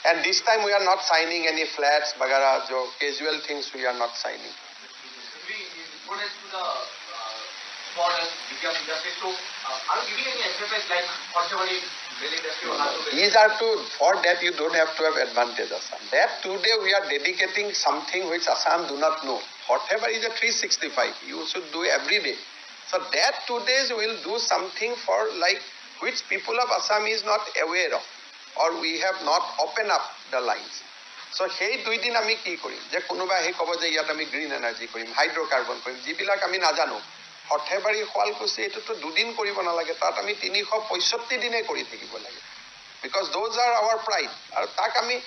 And this time we are not signing any flats, bagara, jo casual things we are not signing. Are you giving any exercise like Hortevary rail industry or these are for that you don't have to have advantage Assam. That today we are dedicating something which Assam do not know. Hortevary is a 365. You should do every day. So that 2 days will do something for like which people of Assam is not aware of, or we have not opened up the lines. So hey 2 din ami ki korim je konoba he kobo je yat ami green energy korim, hydrocarbon korim, jibilak ami najano. Hortevary Khualkusi etu to 2 din koribo na lage, tat ami 365 dine kori thakibo lage, because those are our pride. Aru tak ami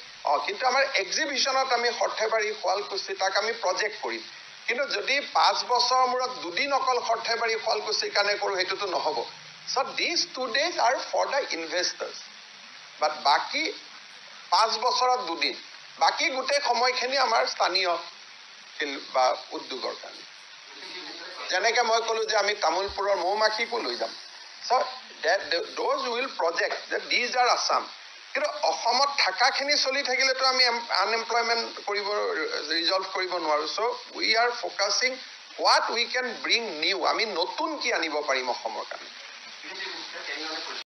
kintu amar exhibition ot ami Hortevary Khualkusi tak ami project korim, কিন্তু যদি 5 বছৰ মূৰত 2 দিন অকল Hortevary Khualkusi কাৰণে কৰো হেতুটো নহব. So these 2 days are for the investors, but বাকি 5 বছৰত 2 দিন, বাকি গোটেই সময়খিনি আমাৰ স্থানীয় বা উদ্যোগৰ কাৰণে। যেনেকৈ মই ক'লো যে আমি তামুলপুৰৰ মৌমাখিকো লৈ যাম। So that those will project that these are Assam, কিন্তু অসমত থাকাখিনি চলি থাকিলেতো আমি আনএমপ্লয়মেণ্ট কৰিব ৰিজল্ভ কৰিব নোৱাৰোঁ so' we are focusing what we can bring new আমি নতুন কি আনিব পাৰিম অসমৰ কাৰণে